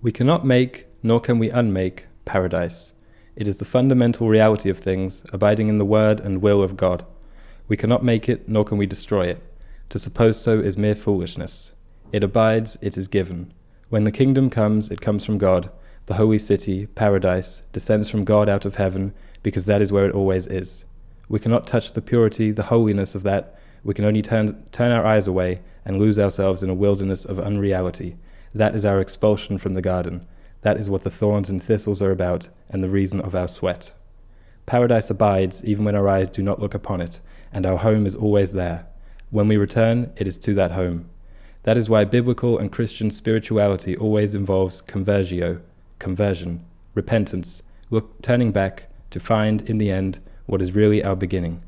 We cannot make, nor can we unmake, paradise. It is the fundamental reality of things, abiding in the word and will of God. We cannot make it, nor can we destroy it. To suppose so is mere foolishness. It abides, it is given. When the kingdom comes, it comes from God. The holy city, paradise, descends from God out of heaven, because that is where it always is. We cannot touch the purity, the holiness of that. We can only turn our eyes away and lose ourselves in a wilderness of unreality. That is our expulsion from the garden. That is what the thorns and thistles are about, and the reason of our sweat. Paradise abides even when our eyes do not look upon it, and our home is always there. When we return, it is to that home. That is why biblical and Christian spirituality always involves conversion, repentance, turning back to find, in the end, what is really our beginning.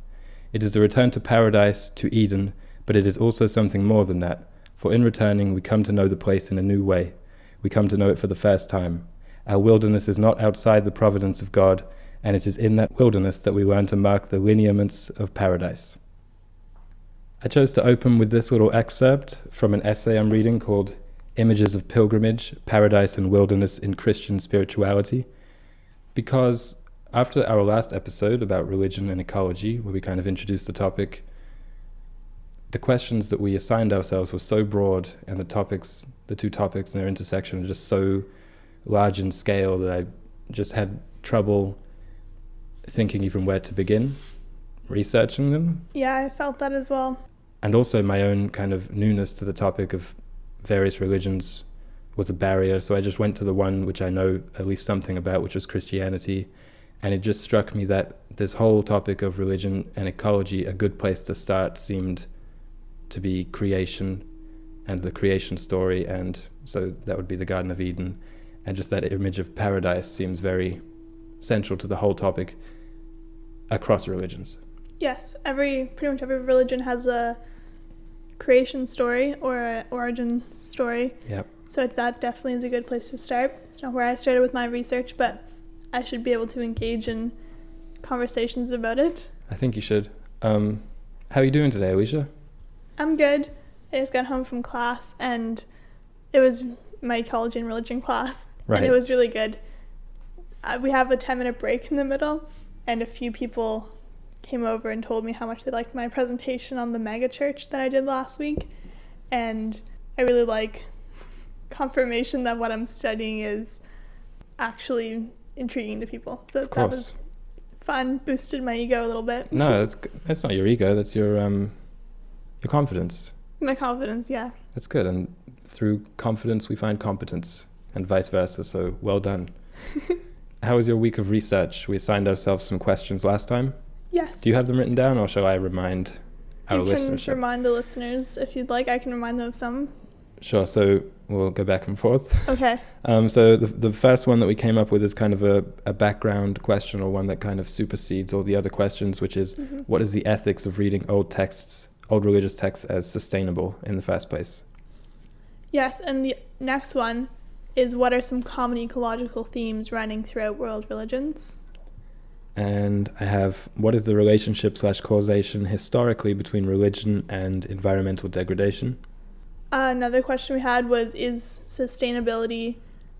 It is the return to paradise, to Eden, but it is also something more than that, for in returning we come to know the place in a new way. We come to know it for the first time. Our wilderness is not outside the providence of God, and it is in that wilderness that we learn to mark the lineaments of paradise. I chose to open with this little excerpt from an essay I'm reading called Images of Pilgrimage, Paradise and Wilderness in Christian Spirituality, because after our last episode about religion and ecology, where we kind of introduced the topic, the questions that we assigned ourselves were so broad, and the two topics and their intersection are just so large in scale that I just had trouble thinking even where to begin researching them. Yeah, I felt that as well. And also my own kind of newness to the topic of various religions was a barrier, so I just went to the one which I know at least something about, which was Christianity. And it just struck me that this whole topic of religion and ecology, a good place to start seemed to be creation and the creation story, and so that would be the Garden of Eden, and just that image of paradise seems very central to the whole topic across religions. Yes, pretty much every religion has a creation story or an origin story. Yep. So that definitely is a good place to start. It's not where I started with my research, but I should be able to engage in conversations about it. I think you should. How are you doing today, Alicia? I'm good. I just got home from class, and it was my Ecology and Religion class. Right. And it was really good. We have a 10-minute break in the middle, and a few people came over and told me how much they liked my presentation on the mega church that I did last week. And I really like confirmation that what I'm studying is actually intriguing to people. So that was fun, boosted my ego a little bit. No, that's not your ego, that's your confidence. My confidence, yeah. That's good, and through confidence we find competence, and vice versa, so well done. How was your week of research? We assigned ourselves some questions last time. Yes. Do you have them written down, or shall I remind our listeners? You can remind the listeners if you'd like. I can remind them of some. Sure, so we'll go back and forth. Okay. So the first one that we came up with is kind of a background question, or one that kind of supersedes all the other questions, which is, what is the ethics of reading old religious texts as sustainable in the first place? Yes, and the next one is, what are some common ecological themes running throughout world religions? And I have, what is the relationship/causation historically between religion and environmental degradation? Another question we had was, is sustainability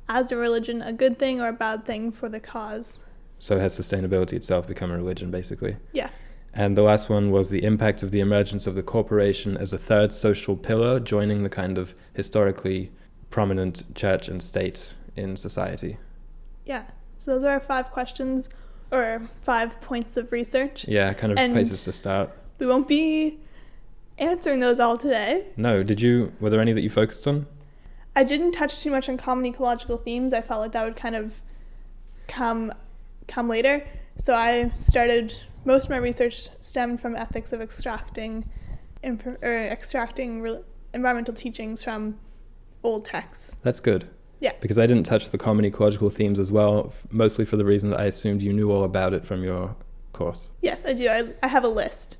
as a religion a good thing or a bad thing for the cause? So has sustainability itself become a religion, basically? Yeah. And the last one was the impact of the emergence of the corporation as a third social pillar, joining the kind of historically prominent church and state in society. Yeah. So those are our 5 questions, or 5 points of research. Yeah, kind of places to start. We won't be answering those all today. No, were there any that you focused on? I didn't touch too much on common ecological themes. I felt like that would kind of come later. So I started, most of my research stemmed from ethics of extracting environmental teachings from old texts. That's good. Yeah. Because I didn't touch the common ecological themes as well, mostly for the reason that I assumed you knew all about it from your course. Yes, I do. I have a list.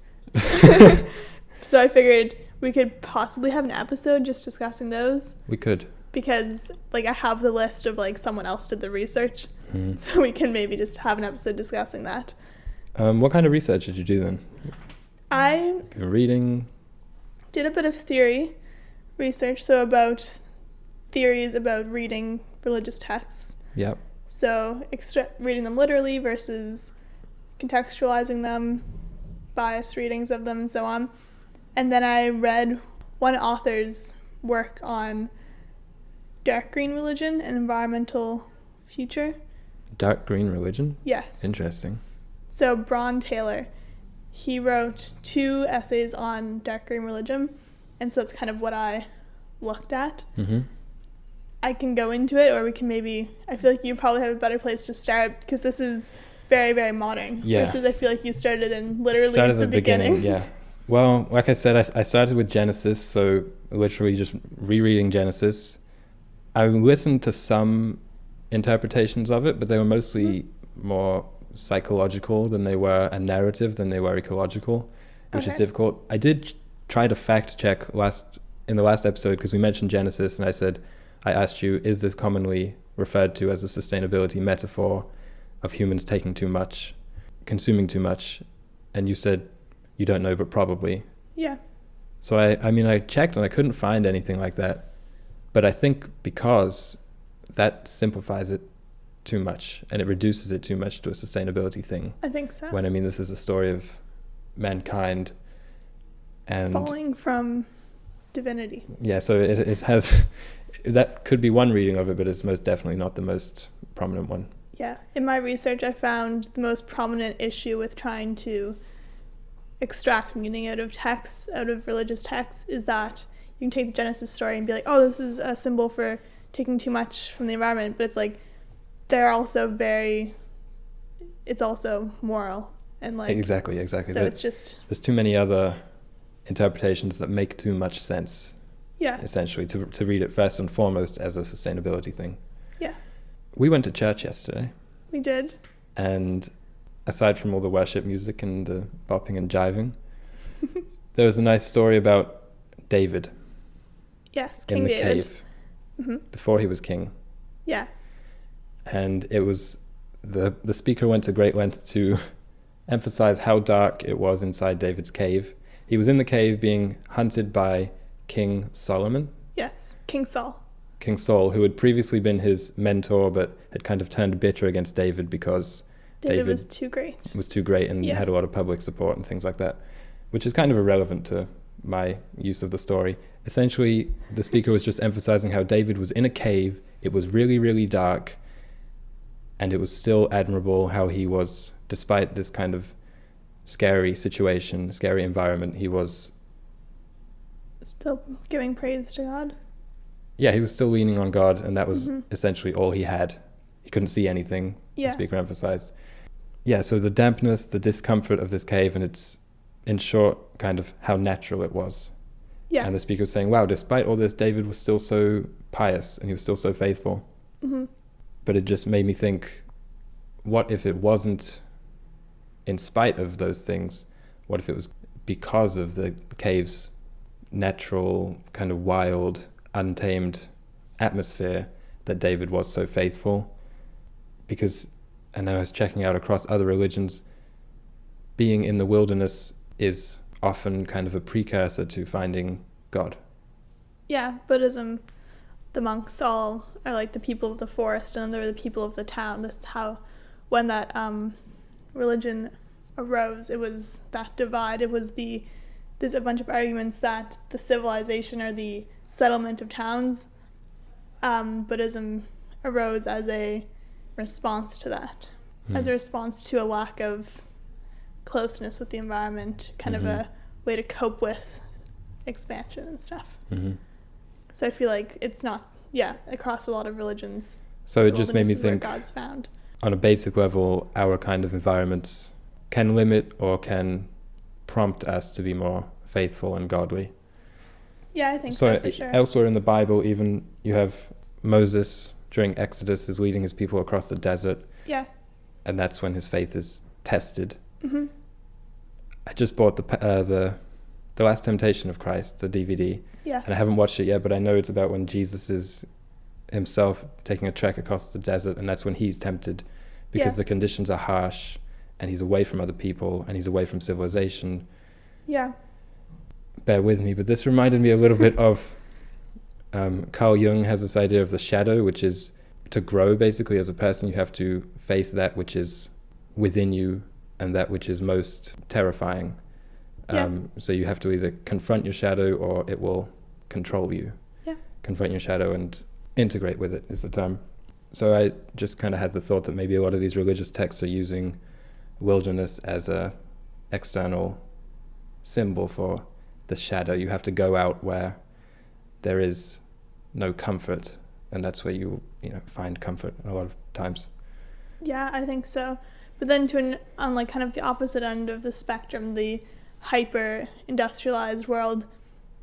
So I figured we could possibly have an episode just discussing those. We could. Because I have the list of someone else did the research. So we can maybe just have an episode discussing that. What kind of research did you do then? I reading? Did a bit of theory research, so about theories about reading religious texts. Yep. So reading them literally versus contextualizing them, biased readings of them, and so on. And then I read one author's work on dark green religion and environmental future. Dark green religion? Yes. Interesting. So Braun Taylor, he wrote 2 essays on dark green religion, and so that's kind of what I looked at. Mm-hmm. I can go into it, or we can maybe, I feel like you probably have a better place to start, because this is very, very modern. Yeah. Versus I feel like you started in literally Started the beginning. Yeah. Well, like I said, I started with Genesis, so literally just rereading Genesis. I listened to some interpretations of it, but they were mostly more psychological than they were a narrative, than they were ecological, which is difficult. I did try to fact check in the last episode, because we mentioned Genesis, and I asked you, is this commonly referred to as a sustainability metaphor of humans taking too much, consuming too much? And you said you don't know, but probably. Yeah. So I checked and I couldn't find anything like that. But I think because that simplifies it too much and it reduces it too much to a sustainability thing. I think so. When this is a story of mankind and falling from divinity. Yeah, so it has that could be one reading of it, but it's most definitely not the most prominent one. Yeah. In my research, I found the most prominent issue with trying to extract meaning out of texts, out of religious texts, is that you can take the Genesis story and be like, oh, this is a symbol for taking too much from the environment, but it's like they're also it's also moral and like exactly. So it's just there's too many other interpretations that make too much sense. Yeah. Essentially, to read it first and foremost as a sustainability thing. Yeah. We went to church yesterday. We did. And aside from all the worship music and the bopping and jiving, there was a nice story about David. Yes, King David. In the cave. Mm-hmm. Before he was king. Yeah. And it was the speaker went to great lengths to emphasize how dark it was inside David's cave. He was in the cave being hunted by King Solomon. Yes, King Saul. King Saul, who had previously been his mentor, but had kind of turned bitter against David because David was too great. And had a lot of public support and things like that, which is kind of irrelevant to my use of the story. Essentially, the speaker was just emphasizing how David was in a cave, it was really, really dark, and it was still admirable how he was, despite this kind of scary situation, scary environment, he was still giving praise to God. Yeah, he was still leaning on God, and that was essentially all he had. He couldn't see anything, the speaker emphasized. Yeah, so the dampness, the discomfort of this cave, and it's, in short, kind of how natural it was. Yeah. And the speaker was saying, wow, despite all this, David was still so pious, and he was still so faithful. Mm-hmm. But it just made me think, what if it wasn't in spite of those things? What if it was because of the cave's natural, kind of wild, untamed atmosphere that David was so faithful? Because, and I was checking out across other religions, being in the wilderness is often kind of a precursor to finding God. Yeah, Buddhism, the monks all are like the people of the forest, and then they're the people of the town. This is how, when that religion arose, it was that divide. There's a bunch of arguments that the civilization or the settlement of towns, Buddhism arose as a response to that, as a response to a lack of closeness with the environment, kind of a way to cope with expansion and stuff. So I feel like it's not, across a lot of religions. So it just made me think, God's found. On a basic level, our kind of environments can limit or can prompt us to be more faithful and godly. Yeah, I think so for sure. Elsewhere in the Bible, even you have Moses during Exodus is leading his people across the desert. Yeah. And that's when his faith is tested. I just bought the Last Temptation of Christ, the DVD. Yes. And I haven't watched it yet, but I know it's about when Jesus is himself taking a trek across the desert, and that's when he's tempted because the conditions are harsh and he's away from other people and he's away from civilization. Yeah. Bear with me, but this reminded me a little bit of Carl Jung has this idea of the shadow, which is to grow basically as a person. You have to face that which is within you and that which is most terrifying. So you have to either confront your shadow or it will control you. Confront your shadow and integrate with it is the term. So I just kind of had the thought that maybe a lot of these religious texts are using wilderness as a external symbol for the shadow. You have to go out where there is no comfort, and that's where you find comfort a lot of times. Yeah, I think so. But then on like kind of the opposite end of the spectrum, the hyper industrialized world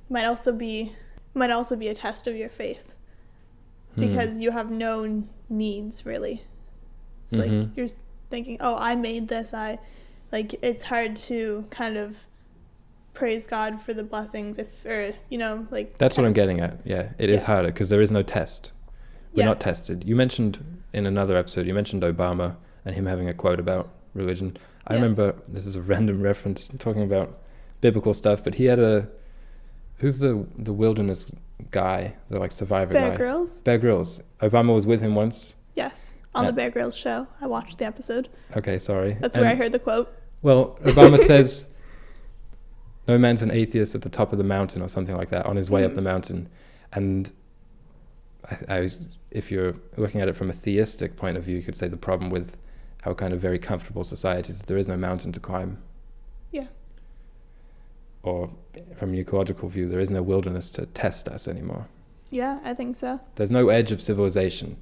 might also be a test of your faith, because you have no needs really. It's like you're thinking, oh, I made this. It's hard to kind of praise God for the blessings that's what I'm getting at. It is harder because there is no test. We're not tested. You mentioned in another episode, Obama and him having a quote about religion. I remember, this is a random reference, talking about biblical stuff, but he had who's the wilderness guy, the like survivor guy? Bear Grylls. Bear Grylls. Obama was with him once. Yes, on the Bear Grylls show. I watched the episode. Okay, sorry. That's where I heard the quote. Well, Obama says, no man's an atheist at the top of the mountain or something like that, on his way up the mountain. And if you're looking at it from a theistic point of view, you could say the problem with our kind of very comfortable society is that there is no mountain to climb. Yeah. Or from an ecological view, there is no wilderness to test us anymore. Yeah, I think so. There's no edge of civilization.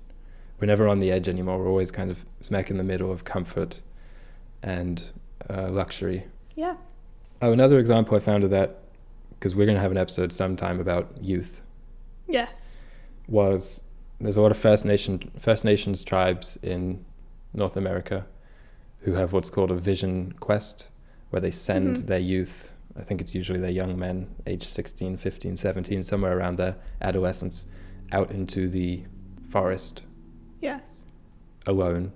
We're never on the edge anymore. We're always kind of smack in the middle of comfort and luxury. Yeah. Oh, another example I found of that, because we're going to have an episode sometime about youth. Yes. There's a lot of First Nations tribes in North America who have what's called a vision quest, where they send their youth, I think it's usually their young men, age 16, 15, 17, somewhere around their adolescence, out into the forest. Yes. Alone,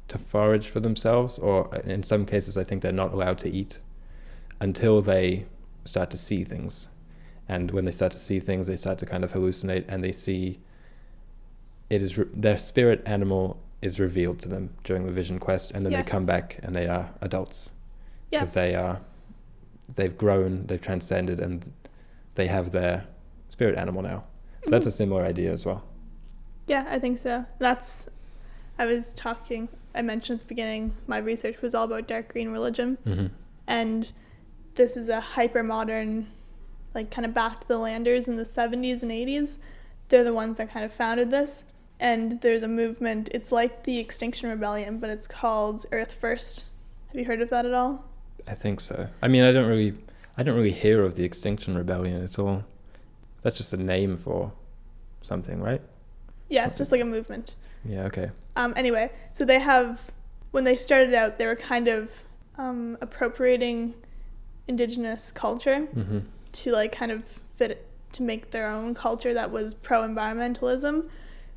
to forage for themselves, or in some cases I think they're not allowed to eat until they start to see things. And when they start to see things, they start to kind of hallucinate, and they see their spirit animal is revealed to them during the vision quest, and then they come back and they are adults. Because they've grown, they've transcended, and they have their spirit animal now. So that's a similar idea as well. Yeah, I think so. I mentioned at the beginning, my research was all about dark green religion. And this is a hyper modern, like kind of back to the landers in the 70s and 80s. They're the ones that kind of founded this. And there's a movement, it's like the Extinction Rebellion, but it's called Earth First. Have you heard of that at all? I think so. I mean, I don't really hear of the Extinction Rebellion. That's just a name for something, right? Yeah, it's just like a movement. Yeah, okay. Anyway, so when they started out, they were kind of appropriating indigenous culture to like kind of fit it, to make their own culture that was pro-environmentalism,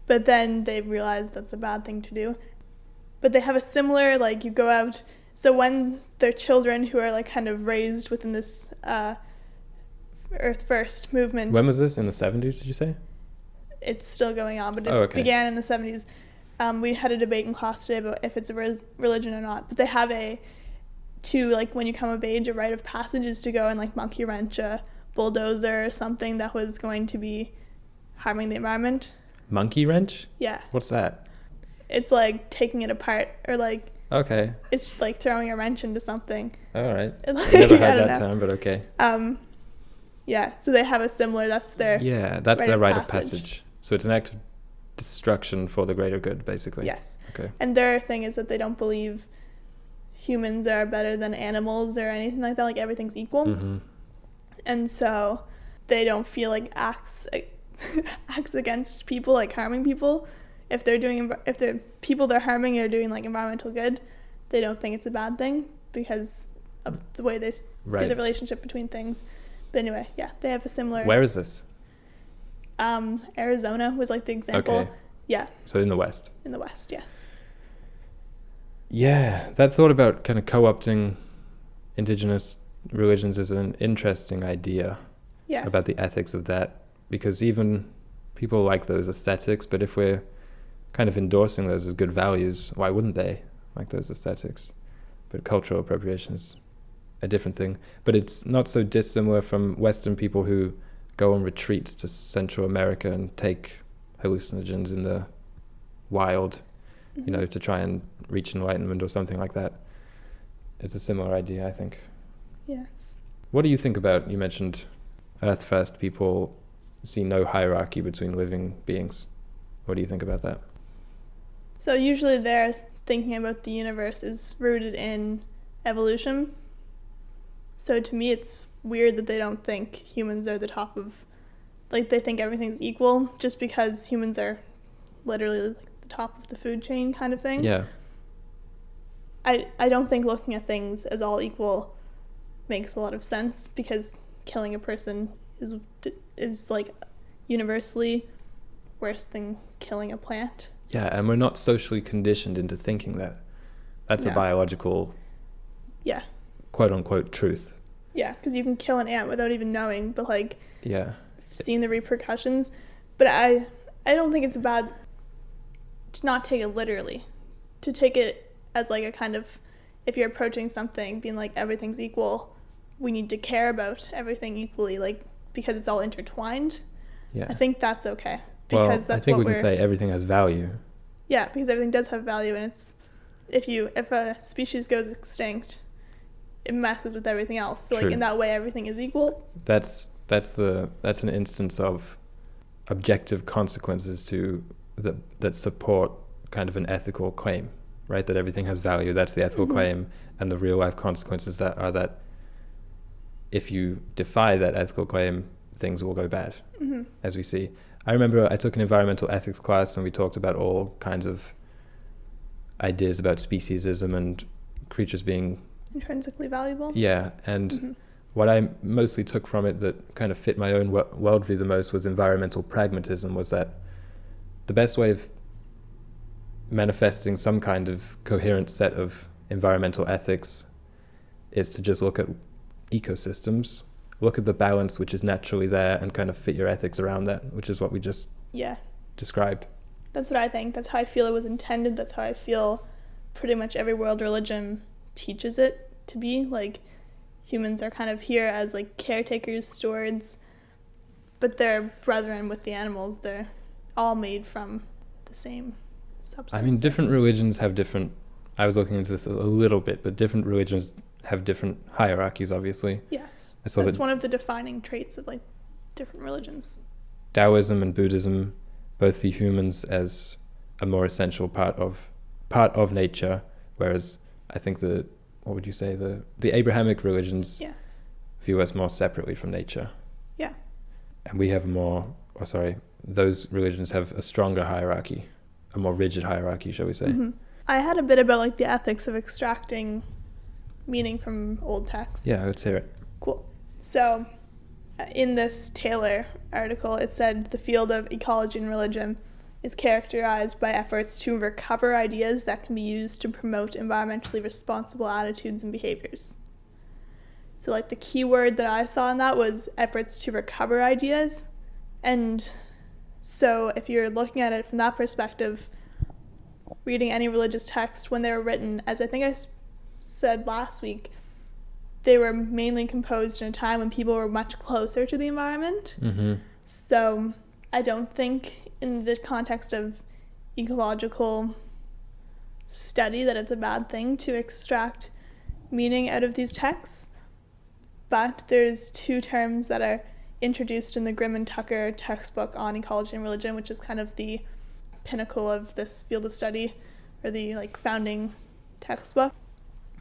but then they realized that's a bad thing to do. But they have a similar, like, you go out, so when their children who are like kind of raised within this Earth First movement. When was this? In the 70s, did you say? It's still going on, but it began in the 70s. We had a debate in class today about if it's a religion or not, but they have when you come of age, a rite of passage is to go and like monkey wrench a bulldozer or something that was going to be harming the environment. Monkey wrench? Yeah. What's that? It's like taking it apart, or like... Okay. It's just like throwing a wrench into something. All right. I've never heard that term, but okay. Yeah, so they have a similar, that's their... Yeah, that's their rite of passage. So it's an act of destruction for the greater good, basically. Yes. Okay. And their thing is that they don't believe humans are better than animals or anything like that, like everything's equal. And so they don't feel like acts against people, like harming people. If the people they're harming are doing like environmental good, they don't think it's a bad thing because of the way they see the relationship between things. But anyway, yeah, they have a similar... Where is this? Arizona was like the example. Okay. Yeah. So in the West. In the West, yes. Yeah, that thought about kind of co-opting indigenous religions is an interesting idea. Yeah. About the ethics of that, because even people like those aesthetics, but if we're kind of endorsing those as good values, why wouldn't they like those aesthetics? But cultural appropriation is a different thing. But it's not so dissimilar from Western people who go on retreats to Central America and take hallucinogens in the wild, you know, to try and reach enlightenment or something like that. It's a similar idea, I think. Yes. What do you think about, you mentioned Earth First people see no hierarchy between living beings. What do you think about that? So usually their thinking about the universe is rooted in evolution. So to me it's weird that they don't think humans are the top of, like they think everything's equal just because humans are literally like the top of the food chain kind of thing. Yeah. I don't think looking at things as all equal makes a lot of sense, because killing a person is like universally worse than killing a plant. Yeah, and we're not socially conditioned into thinking that. That's a biological, quote unquote, truth. Yeah, because you can kill an ant without even knowing, but like, seeing the repercussions. But I don't think it's bad to not take it literally, to take it as like a kind of, if you're approaching something being like everything's equal, we need to care about everything equally, like because it's all intertwined. Yeah, I think that's okay, because that's I think we can say everything has value. Yeah, because everything does have value, and it's if a species goes extinct, it messes with everything else. So like in that way, everything is equal. That's an instance of objective consequences to that support kind of an ethical claim, right? That everything has value. That's the ethical claim, and the real life consequences that if you defy that ethical claim, things will go bad, as we see. I remember I took an environmental ethics class and we talked about all kinds of ideas about speciesism and creatures being intrinsically valuable. Yeah, and what I mostly took from it that kind of fit my own worldview the most was environmental pragmatism, was that the best way of manifesting some kind of coherent set of environmental ethics is to just look at ecosystems, look at the balance which is naturally there, and kind of fit your ethics around that, which is what we just described. That's what I think. That's how I feel it was intended. That's how I feel pretty much every world religion teaches it to be. Like, humans are kind of here as like caretakers, stewards, but they're brethren with the animals. They're all made from the same substance. I mean, different religions have different, I was looking into this a little bit, but different religions have different hierarchies, obviously. Yes, that's one of the defining traits of like different religions. Taoism and Buddhism both view humans as a more essential part of nature, whereas I think the Abrahamic religions view us more separately from nature. Yeah. And we have those religions have a stronger hierarchy, a more rigid hierarchy, shall we say. I had a bit about like the ethics of extracting meaning from old texts. Yeah, let's hear it. Cool. So in this Taylor article, it said the field of ecology and religion is characterized by efforts to recover ideas that can be used to promote environmentally responsible attitudes and behaviors. So like the key word that I saw in that was efforts to recover ideas. And so if you're looking at it from that perspective, reading any religious text when they were written, as I think I said last week, they were mainly composed in a time when people were much closer to the environment. So I don't think in the context of ecological study that it's a bad thing to extract meaning out of these texts. But there's two terms that are introduced in the Grimm and Tucker textbook on ecology and religion, which is kind of the pinnacle of this field of study, or the like founding textbook.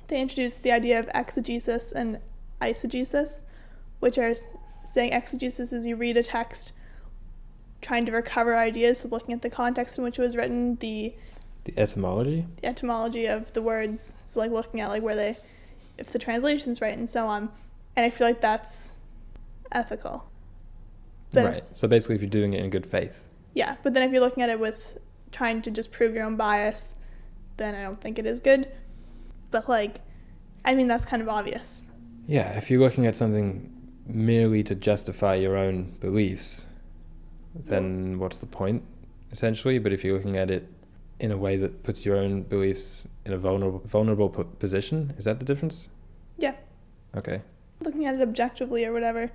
They introduced the idea of exegesis and eisegesis, which are saying exegesis is you read a text trying to recover ideas, so looking at the context in which it was written, the etymology? The etymology of the words, so like looking at like if the translation's right and so on. And I feel like that's ethical. But right, so basically if you're doing it in good faith. Yeah, but then if you're looking at it with trying to just prove your own bias, then I don't think it is good. But like, I mean, that's kind of obvious. Yeah, if you're looking at something merely to justify your own beliefs, then what's the point, essentially? But if you're looking at it in a way that puts your own beliefs in a vulnerable position, is that the difference? Yeah. Okay. Looking at it objectively or whatever.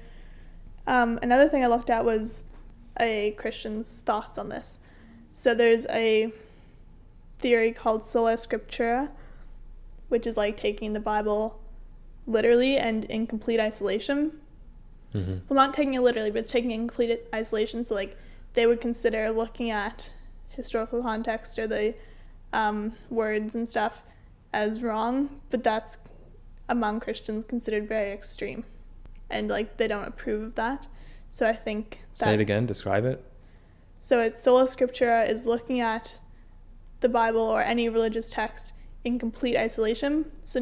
Another thing I looked at was a Christian's thoughts on this. So there's a theory called sola scriptura, which is like taking the Bible literally and in complete isolation. Mm-hmm. Well, not taking it literally, but it's taking it in complete isolation. So like they would consider looking at historical context or the words and stuff as wrong, but that's among Christians considered very extreme, and like they don't approve of that. So I think that, say it again, describe it. So it's sola scriptura is looking at the Bible or any religious text in complete isolation. So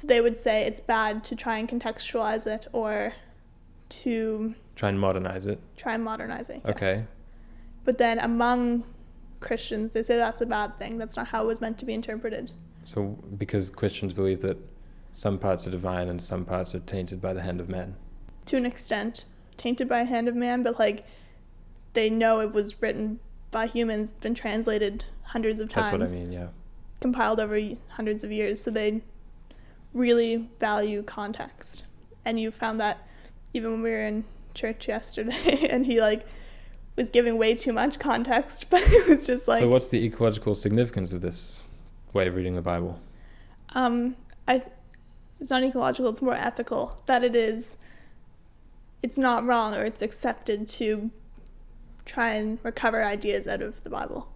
they would say it's bad to try and contextualize it or to try and modernize it. Okay. Yes. But then among Christians, they say that's a bad thing. That's not how it was meant to be interpreted. So because Christians believe that some parts are divine and some parts are tainted by the hand of man. To an extent, tainted by the hand of man, but like they know it was written by humans, been translated hundreds of times. That's what I mean, yeah. Compiled over hundreds of years, so they really value context. And you found that even when we were in church yesterday, and he like was giving way too much context, but it was just like... So what's the ecological significance of this way of reading the Bible? It's not ecological, it's more ethical, that it's not wrong or it's accepted to try and recover ideas out of the Bible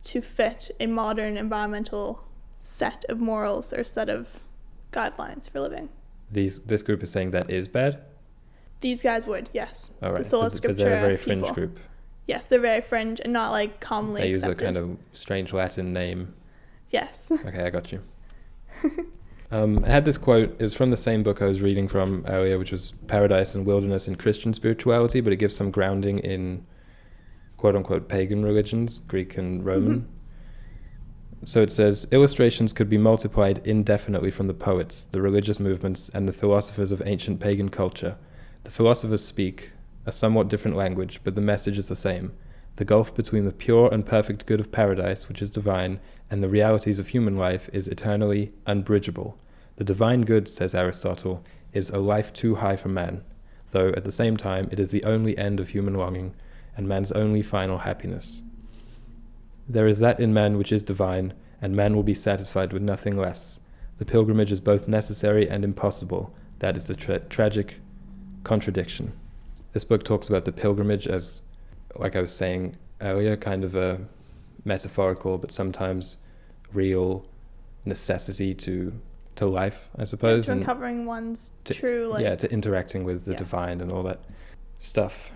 to fit a modern environmental set of morals or set of guidelines for living. This group is saying that is bad? These guys would, yes. All right, the Sola Scriptura but they're a very fringe people. Group. Yes, they're very fringe and not like commonly accepted. They use a kind of strange Latin name. Yes. Okay, I got you. I had this quote. It was from the same book I was reading from earlier, which was Paradise and Wilderness in Christian Spirituality, but it gives some grounding in quote-unquote pagan religions, Greek and Roman. Mm-hmm. So it says, illustrations could be multiplied indefinitely from the poets, the religious movements, and the philosophers of ancient pagan culture. The philosophers speak a somewhat different language, but the message is the same. The gulf between the pure and perfect good of paradise, which is divine, and the realities of human life is eternally unbridgeable. The divine good, says Aristotle, is a life too high for man, though at the same time it is the only end of human longing, and man's only final happiness. There is that in man which is divine, and man will be satisfied with nothing less. The pilgrimage is both necessary and impossible. That is the tragic contradiction. This book talks about the pilgrimage as, like I was saying earlier, kind of a metaphorical but sometimes real necessity to life, I suppose. Yeah, to uncovering one's true life. Yeah, to interacting with the divine and all that stuff.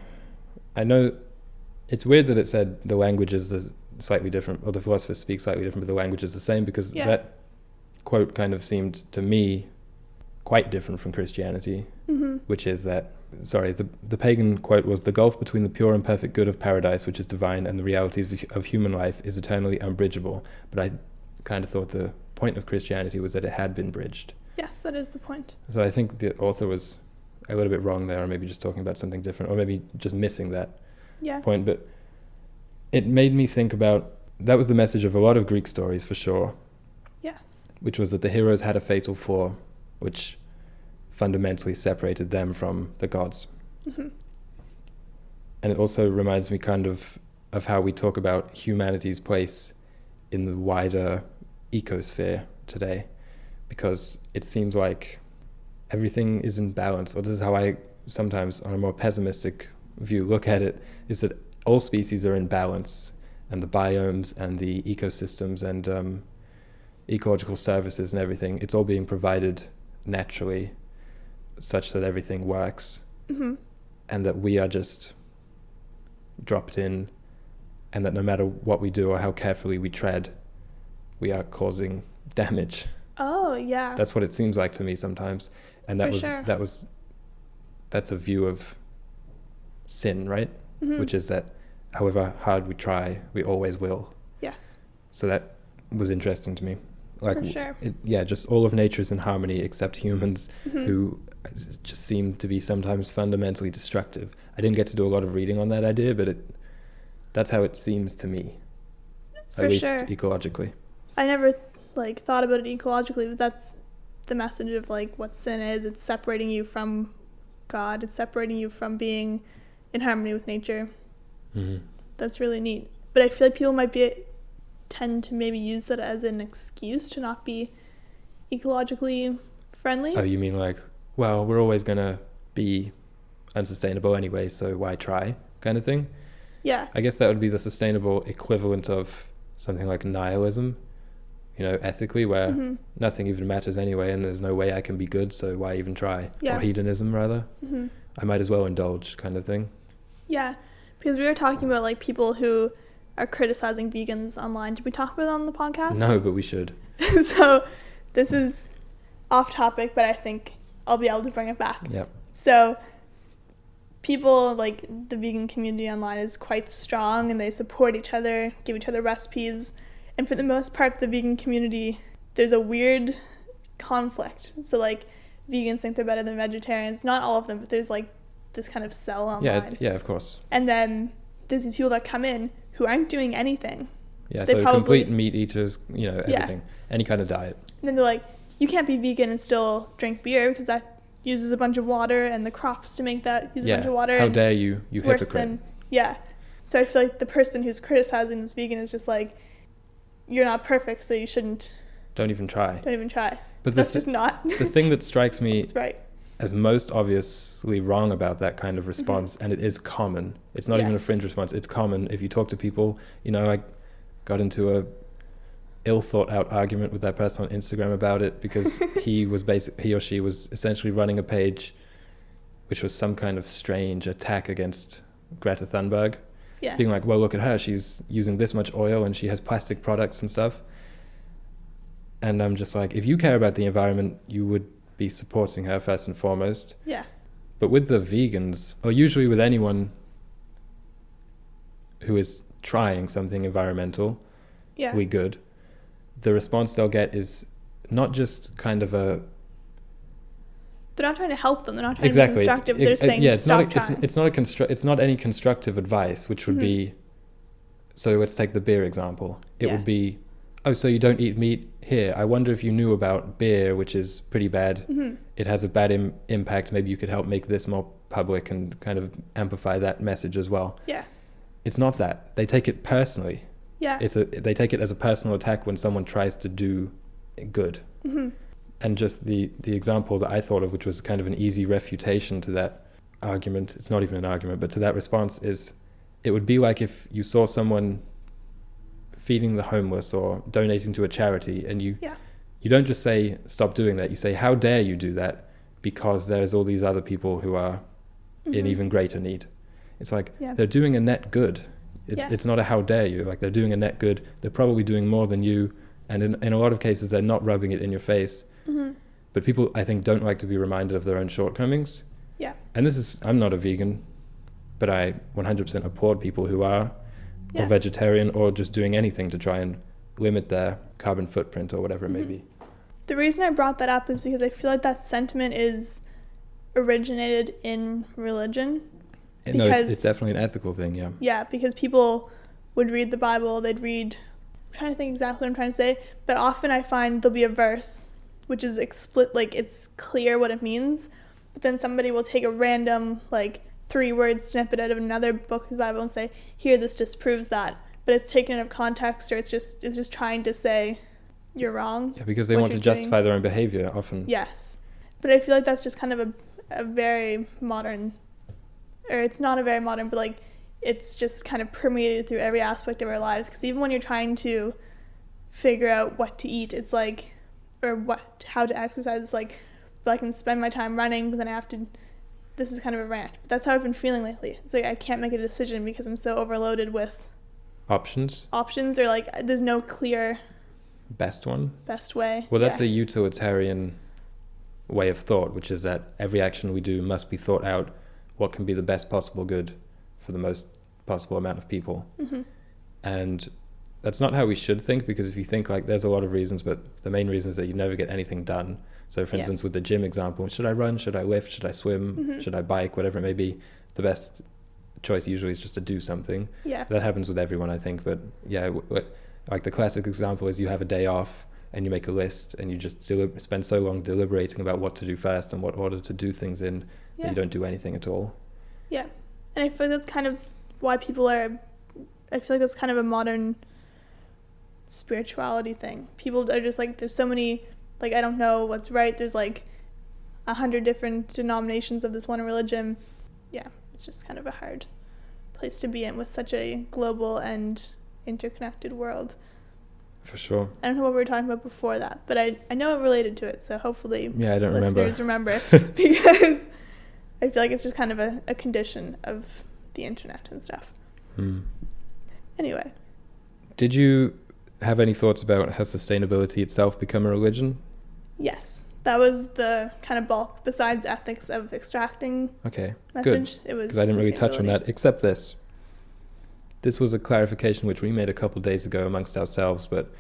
I know it's weird that it said the languages are slightly different, or the philosophers speak slightly different, but the language is the same, because that quote kind of seemed to me quite different from Christianity, which is that, the pagan quote was, the gulf between the pure and perfect good of paradise, which is divine, and the realities of human life is eternally unbridgeable. But I kind of thought the point of Christianity was that it had been bridged. Yes, that is the point. So I think the author was a little bit wrong there, or maybe just talking about something different, or maybe just missing that point. But it made me think about, that was the message of a lot of Greek stories for sure. Yes. Which was that the heroes had a fatal flaw, which fundamentally separated them from the gods. Mm-hmm. And it also reminds me kind of how we talk about humanity's place in the wider ecosphere today, because it seems like everything is in balance, or this is how I sometimes, on a more pessimistic view, look at it, is that all species are in balance, and the biomes and the ecosystems and ecological services and everything, it's all being provided naturally such that everything works, and that we are just dropped in, and that no matter what we do or how carefully we tread, we are causing damage. Oh, yeah. That's what it seems like to me sometimes. And that's a view of sin, right? Which is that however hard we try, we always will. Yes. So that was interesting to me. Like, For sure. just all of nature is in harmony except humans, who just seem to be sometimes fundamentally destructive. I didn't get to do a lot of reading on that idea, but that's how it seems to me, For at least sure. ecologically. I never like thought about it ecologically, but that's the message of like what sin is. It's separating you from God. It's separating you from being in harmony with nature. Mm-hmm. That's really neat. But I feel like people tend to maybe use that as an excuse to not be ecologically friendly. Oh, you mean like, well, we're always going to be unsustainable anyway, so why try, kind of thing? Yeah. I guess that would be the sustainable equivalent of something like nihilism, ethically, where nothing even matters anyway, and there's no way I can be good, so why even try? Yeah. Or hedonism, rather. I might as well indulge, kind of thing. Yeah, because we were talking about like people who are criticizing vegans online. Did we talk about that on the podcast? No, but we should. So this is off topic, but I think I'll be able to bring it back. Yep. So people, like the vegan community online is quite strong, and they support each other, give each other recipes. And for the most part, the vegan community, there's a weird conflict. So like vegans think they're better than vegetarians. Not all of them, but there's like this kind of cell online. Yeah, of course. And then there's these people that come in who aren't doing anything. Yeah, They so probably- complete meat eaters, everything. Any kind of diet. And then they're like, you can't be vegan and still drink beer because that uses a bunch of water, and the crops to make that use a bunch of water. How and dare you it's hypocrite. worse than, So I feel like the person who's criticizing this vegan is just like, you're not perfect, so you shouldn't. Don't even try. But That's just not. The thing that strikes me That's right. as most obviously wrong about that kind of response, and it is common. It's not even a Yes. fringe response. It's common. If you talk to people, I got into a ill thought out argument with that person on Instagram about it because he or she was essentially running a page which was some kind of strange attack against Greta Thunberg. Yes. Being like, well, look at her. She's using this much oil and she has plastic products and stuff. And I'm just like, if you care about the environment, you would be supporting her first and foremost. Yeah. But with the vegans, or usually with anyone who is trying something environmentally good, the response they'll get is not just kind of a... They're not trying to help them. They're not trying to be constructive. They're saying, stop trying. It's not any constructive advice, which would be... So let's take the beer example. It would be, oh, so you don't eat meat? Here, I wonder if you knew about beer, which is pretty bad. It has a bad impact. Maybe you could help make this more public and kind of amplify that message as well. Yeah. It's not that. They take it personally. Yeah. They take it as a personal attack when someone tries to do good. And just the example that I thought of, which was kind of an easy refutation to that argument, it's not even an argument, but to that response is, it would be like if you saw someone feeding the homeless or donating to a charity, and you don't just say, stop doing that. You say, how dare you do that, because there's all these other people who are in even greater need. It's like, they're doing a net good. It's not a how dare you. Like, they're doing a net good. They're probably doing more than you. And in a lot of cases, they're not rubbing it in your face. But people, I think, don't like to be reminded of their own shortcomings. Yeah. And I'm not a vegan, but I 100% applaud people who are, or vegetarian, or just doing anything to try and limit their carbon footprint or whatever it may be. The reason I brought that up is because I feel like that sentiment is originated in religion. No, it's definitely an ethical thing, yeah. Yeah, because people would read the Bible, I'm trying to think exactly what I'm trying to say, but often I find there'll be a verse which is it's clear what it means, but then somebody will take a random 3-word snippet out of another book of the Bible and say, here, this disproves that, but it's taken out of context, or it's just trying to say you're wrong. Yeah, because they want to justify their own behavior often. Yes, but I feel like that's just kind of a very modern, or it's not a very modern, but it's just kind of permeated through every aspect of our lives, because even when you're trying to figure out what to eat, it's how to exercise, it's like, well, I can spend my time running, but then I have to, this is kind of a rant, but that's how I've been feeling lately. It's like I can't make a decision because I'm so overloaded with options, or there's no clear best way. Well, that's a utilitarian way of thought, which is that every action we do must be thought out what can be the best possible good for the most possible amount of people. And that's not how we should think, because if you think like there's a lot of reasons, but the main reason is that you never get anything done. So for instance, with the gym example, should I run, should I lift, should I swim, should I bike, whatever it may be, the best choice usually is just to do something. That happens with everyone, I think. But yeah, like the classic example is you have a day off and you make a list and you just spend so long deliberating about what to do first and what order to do things in that you don't do anything at all. And I feel like that's kind of why I feel like that's kind of a modern spirituality thing. People are just like, there's so many, like, I don't know what's right. There's like 100 different denominations of this one religion. It's just kind of a hard place to be in with such a global and interconnected world. For sure. I don't know what we were talking about before that, but I know it related to it, so hopefully I don't listeners remember because I feel like it's just kind of a condition of the internet and stuff. Anyway. Did you have any thoughts about has sustainability itself become a religion? Yes. That was the kind of bulk, besides ethics of extracting message. Good. Because I didn't really touch on that, except this. This was a clarification which we made a couple of days ago amongst ourselves, but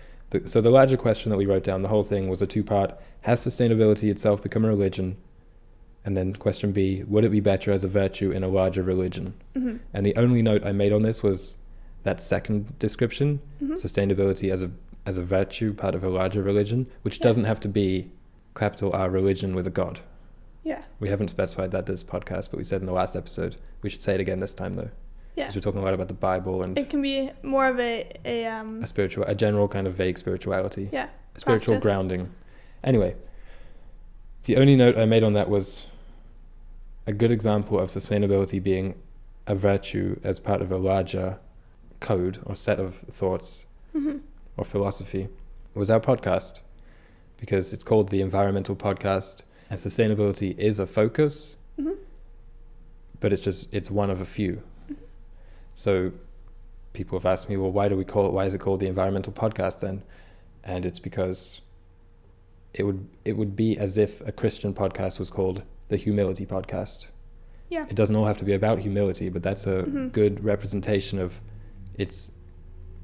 so the larger question that we wrote down, the whole thing was a two-part: has sustainability itself become a religion? And then question B, would it be better as a virtue in a larger religion? And the only note I made on this was that second description, sustainability as a virtue, part of a larger religion, which doesn't have to be capital R religion with a god. We haven't specified that this podcast, but we said in the last episode. We should say it again this time though. Because we're talking a lot about the Bible, and it can be more of a general kind of vague spirituality. A spiritual grounding. Anyway, the only note I made on that was a good example of sustainability being a virtue as part of a larger code or set of thoughts or philosophy was our podcast, because it's called the Environmental Podcast, and sustainability is a focus, but it's one of a few. So people have asked me, well, why is it called the Environmental Podcast then? And it's because it would be as if a Christian podcast was called the Humility Podcast. It doesn't all have to be about humility, but that's a good representation of its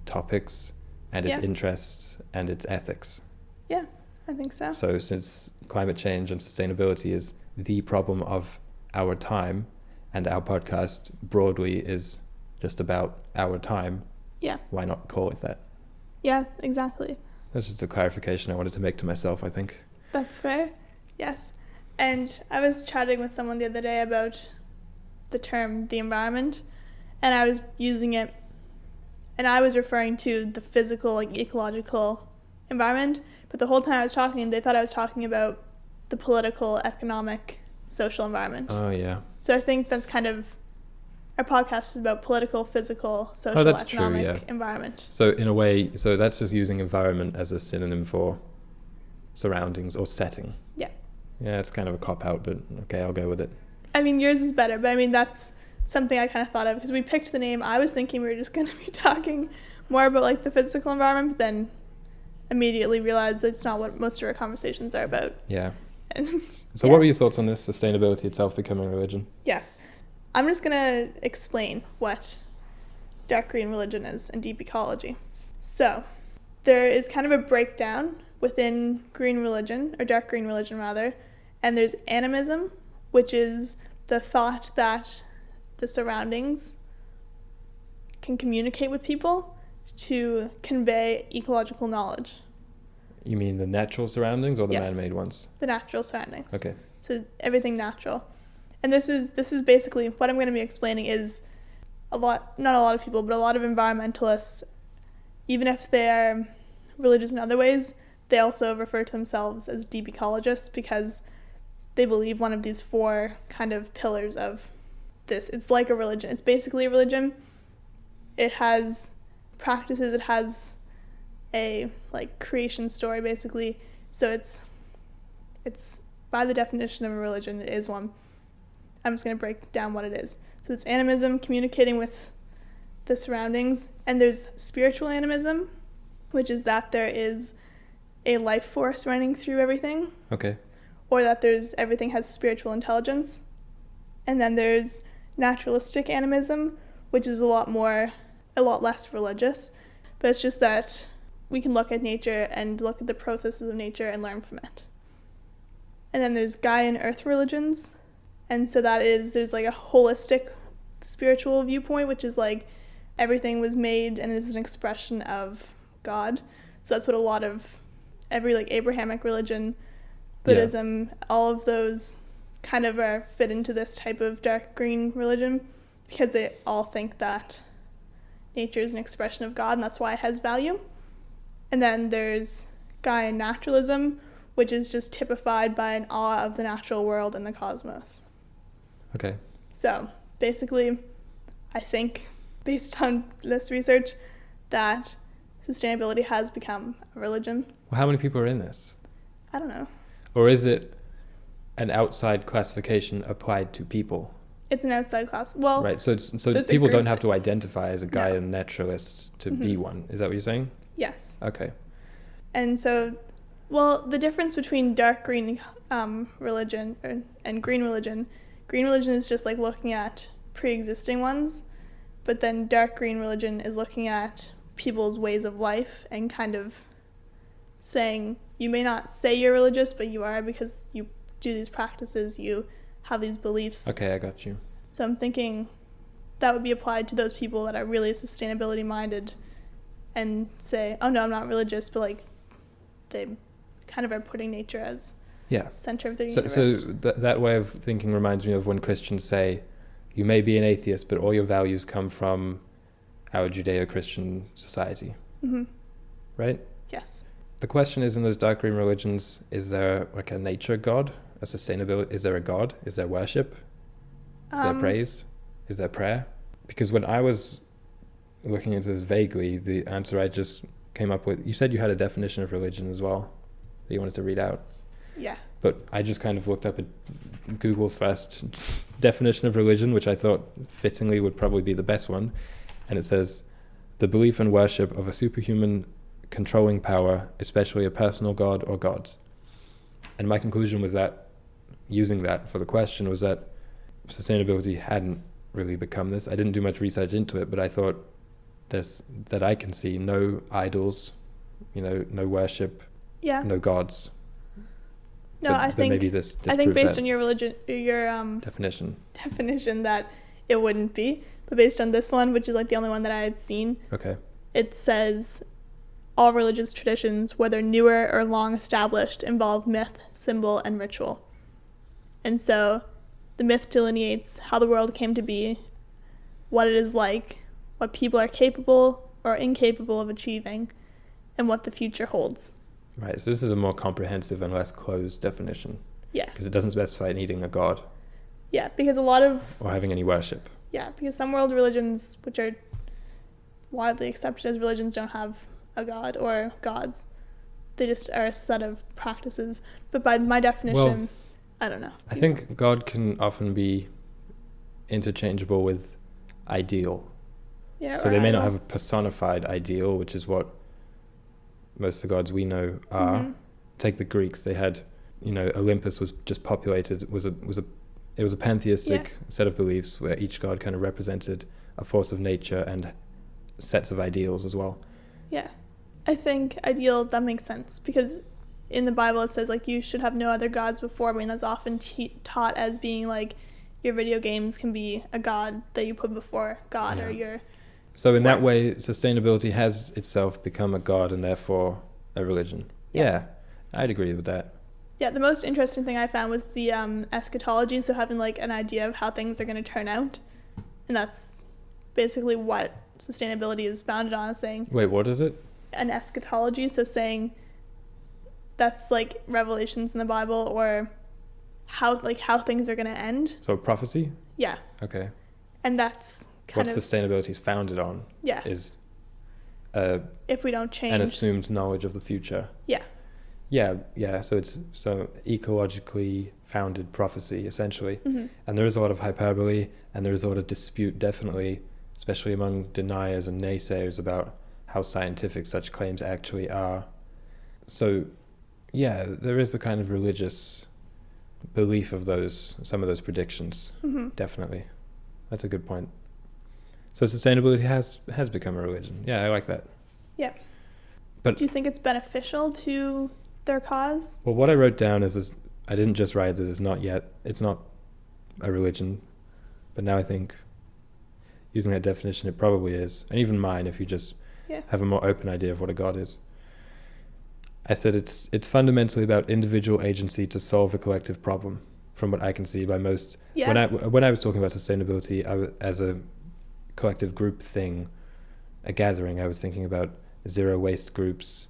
topics and its interests and its ethics. I think so. So since climate change and sustainability is the problem of our time, and our podcast broadly is just about our time, why not call it that? Exactly. That's just a clarification I wanted to make to myself, I think. That's fair. Yes. And I was chatting with someone the other day about the term the environment, and I was using it, and I was referring to the physical, like ecological environment, but the whole time I was talking, they thought I was talking about the political, economic, social environment. So I think that's kind of, our podcast is about political, physical, social, economic environment. So in a way, so that's just using environment as a synonym for surroundings or setting. It's kind of a cop-out, but okay, I'll go with it. I mean, yours is better, but I mean, that's something I kind of thought of, because we picked the name. I was thinking we were just going to be talking more about like the physical environment, but then immediately realized that's not what most of our conversations are about. So what were your thoughts on this, sustainability itself becoming religion? Yes. I'm just going to explain what dark green religion is and deep ecology. So there is kind of a breakdown within green religion, or dark green religion rather, and there's animism, which is the thought that the surroundings can communicate with people to convey ecological knowledge. You mean the natural surroundings or the man-made ones? The natural surroundings. Okay. So everything natural. And this is basically what I'm going to be explaining is not a lot of people, but a lot of environmentalists, even if they're religious in other ways, they also refer to themselves as deep ecologists because they believe one of these four kind of pillars of this. It's like a religion. It's basically a religion. It has practices. It has a like creation story basically. So it's by the definition of a religion, it is one. I'm just going to break down what it is. So it's animism, communicating with the surroundings, and there's spiritual animism, which is that there is a life force running through everything. Okay. Or that everything has spiritual intelligence. And then there's naturalistic animism, which is a lot less religious, But it's just that we can look at nature and look at the processes of nature and learn from it. And then there's Gaia and Earth religions. And so there's like a holistic spiritual viewpoint, which is like everything was made and is an expression of God. So that's what a lot of every like Abrahamic religion, Buddhism, all of those kind of are fit into this type of dark green religion, because they all think that nature is an expression of God and that's why it has value. And then there's Gaia naturalism, which is just typified by an awe of the natural world and the cosmos. Okay. So basically, I think, based on this research, that sustainability has become a religion. Well, how many people are in this? I don't know. Or is it an outside classification applied to people? It's an outside class. Well, right. So people don't have to identify as a Gaia naturalist to be one. Is that what you're saying? Yes. Okay. And so, well, the difference between dark green religion and green religion is just like looking at pre-existing ones, but then dark green religion is looking at people's ways of life and kind of saying, you may not say you're religious, but you are because you do these practices, you have these beliefs. Okay, I got you. So I'm thinking that would be applied to those people that are really sustainability minded and say, oh no, I'm not religious, but like they kind of are putting nature as center of their universe. So that way of thinking reminds me of when Christians say, you may be an atheist, but all your values come from our Judeo-Christian society. Mm-hmm. Right? Yes. The question is, in those dark green religions, is there like a nature god, a sustainability? Is there a god? Is there worship? Is there praise? Is there prayer? Because when I was looking into this vaguely, the answer I just came up with, you said you had a definition of religion as well that you wanted to read out. Yeah. But I just kind of looked up at Google's first definition of religion, which I thought fittingly would probably be the best one. And it says, the belief and worship of a superhuman controlling power, especially a personal god or gods. And my conclusion with that, using that for the question, was that sustainability hadn't really become this. I didn't do much research into it, but I thought that I can see no idols, no worship, no gods. No, I think maybe this I think based on your religion, your definition that it wouldn't be, but based on this one, which is like the only one that I had seen, it says all religious traditions, whether newer or long established, involve myth, symbol, and ritual. And so the myth delineates how the world came to be, what it is like, what people are capable or incapable of achieving, and what the future holds. Right, so this is a more comprehensive and less closed definition. Yeah. Because it doesn't specify needing a god. Yeah, because a lot of... Or having any worship. Yeah, because some world religions, which are widely accepted as religions, don't have a god or gods. They just are a set of practices. But by my definition, I don't know. I think God can often be interchangeable with ideal. Yeah. So they may not have a personified ideal, which is what most of the gods we know are. Mm-hmm. Take the Greeks; they had, Olympus was just populated. It was a pantheistic set of beliefs where each god kind of represented a force of nature and sets of ideals as well. Yeah, I think ideal, that makes sense, because in the Bible it says like you should have no other gods before me, and that's often taught as being like your video games can be a god that you put before God or your... So in that way, sustainability has itself become a god and therefore a religion. Yeah, I'd agree with that. Yeah, the most interesting thing I found was the eschatology, so having like an idea of how things are going to turn out. And that's basically what sustainability is founded on, saying... Wait, what is it? An eschatology, so saying that's like revelations in the Bible or how things are going to end. So prophecy? Yeah. Okay. And that's... what sustainability is founded on is if we don't change an assumed knowledge of the future. So it's ecologically founded prophecy essentially. Mm-hmm. And there is a lot of hyperbole and there is a lot of dispute, definitely, especially among deniers and naysayers, about how scientific such claims actually are. So there is a kind of religious belief of some of those predictions. Mm-hmm. Definitely, that's a good point. So sustainability has become a religion. Yeah, I like that. Yeah. But do you think it's beneficial to their cause? Well, what I wrote down is I didn't just write that it's not a religion, but now I think using that definition, it probably is. And even mine, if you just have a more open idea of what a god is. I said it's fundamentally about individual agency to solve a collective problem, from what I can see by most. Yeah. When I was talking about sustainability, as a collective group thing, a gathering, I was thinking about zero waste groups,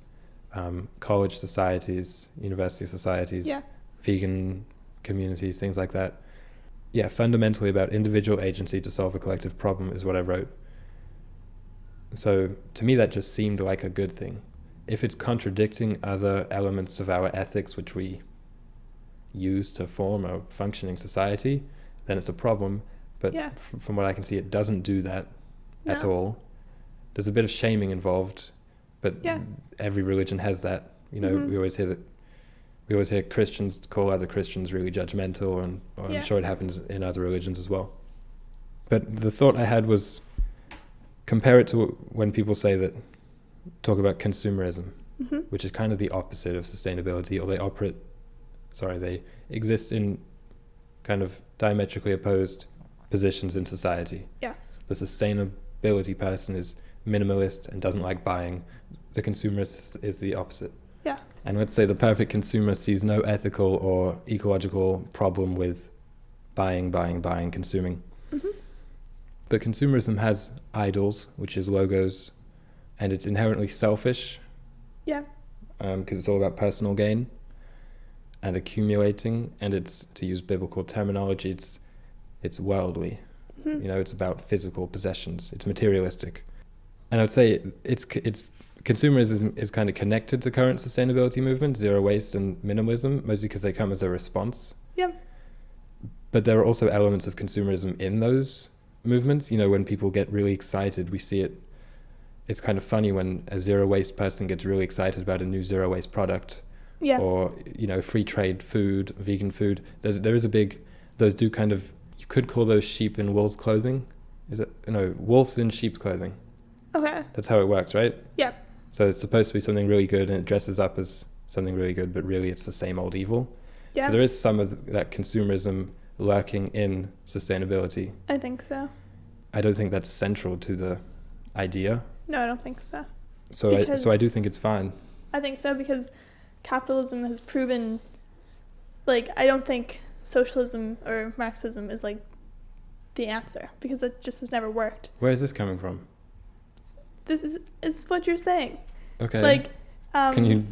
college societies, university societies, vegan communities, things like that. Yeah, fundamentally about individual agency to solve a collective problem is what I wrote. So to me that just seemed like a good thing. If it's contradicting other elements of our ethics which we use to form a functioning society, then it's a problem. But from what I can see, it doesn't do that at all. There's a bit of shaming involved, but every religion has that. You know, we always hear Christians call other Christians really judgmental, and I'm sure it happens in other religions as well. But the thought I had was compare it to when people talk about consumerism, which is kind of the opposite of sustainability, or they exist in kind of diametrically opposed positions in society. Yes. The sustainability person is minimalist and doesn't like buying. The consumerist is the opposite. Yeah. And let's say the perfect consumer sees no ethical or ecological problem with buying, consuming. But consumerism has idols, which is logos, and it's inherently selfish. Yeah. Because it's all about personal gain and accumulating, and it's, to use biblical terminology, it's worldly. You know, it's about physical possessions. It's materialistic. And I would say it's consumerism is kind of connected to current sustainability movements, zero waste and minimalism, mostly because they come as a response. Yeah. But there are also elements of consumerism in those movements. You know, when people get really excited, we see it. It's kind of funny when a zero waste person gets really excited about a new zero waste product. Yeah. Or, you know, free trade food, vegan food. There is a big, those do kind of, you could call those sheep in wolves' clothing. Wolves in sheep's clothing. Okay. That's how it works, right? Yeah. So it's supposed to be something really good, and it dresses up as something really good, but really it's the same old evil. Yeah. So there is some of that consumerism lurking in sustainability. I think so. I don't think that's central to the idea. No, I don't think so. So I do think it's fine. I think so, because capitalism has proven, I don't think socialism or Marxism is the answer, because it just has never worked. Where is this coming from? This is what you're saying. Okay. Can you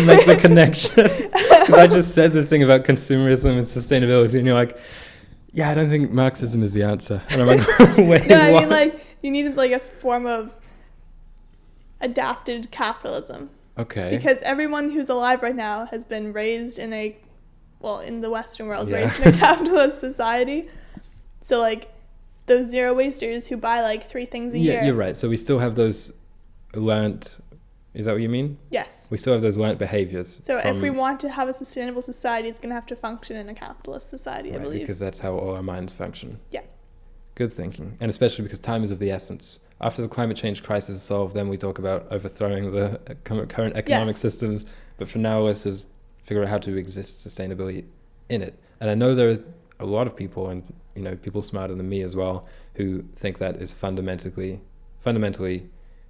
make the connection? Because I just said the thing about consumerism and sustainability, and you're like, yeah, I don't think Marxism is the answer. And I'm like, wait, no, I mean, you needed a form of adapted capitalism. Okay. Because everyone who's alive right now has been raised in in the Western world, raised in a capitalist society. So those zero wasters who buy 3 things a year. Yeah, you're right. So we still have those learnt, is that what you mean? Yes. We still have those learnt behaviors. So if we want to have a sustainable society, it's going to have to function in a capitalist society, I believe. Because that's how all our minds function. Yeah. Good thinking. And especially because time is of the essence. After the climate change crisis is solved, then we talk about overthrowing the current economic systems. But for now, let's just figure out how to exist sustainably in it. And I know there is a lot of people, and people smarter than me as well, who think that is fundamentally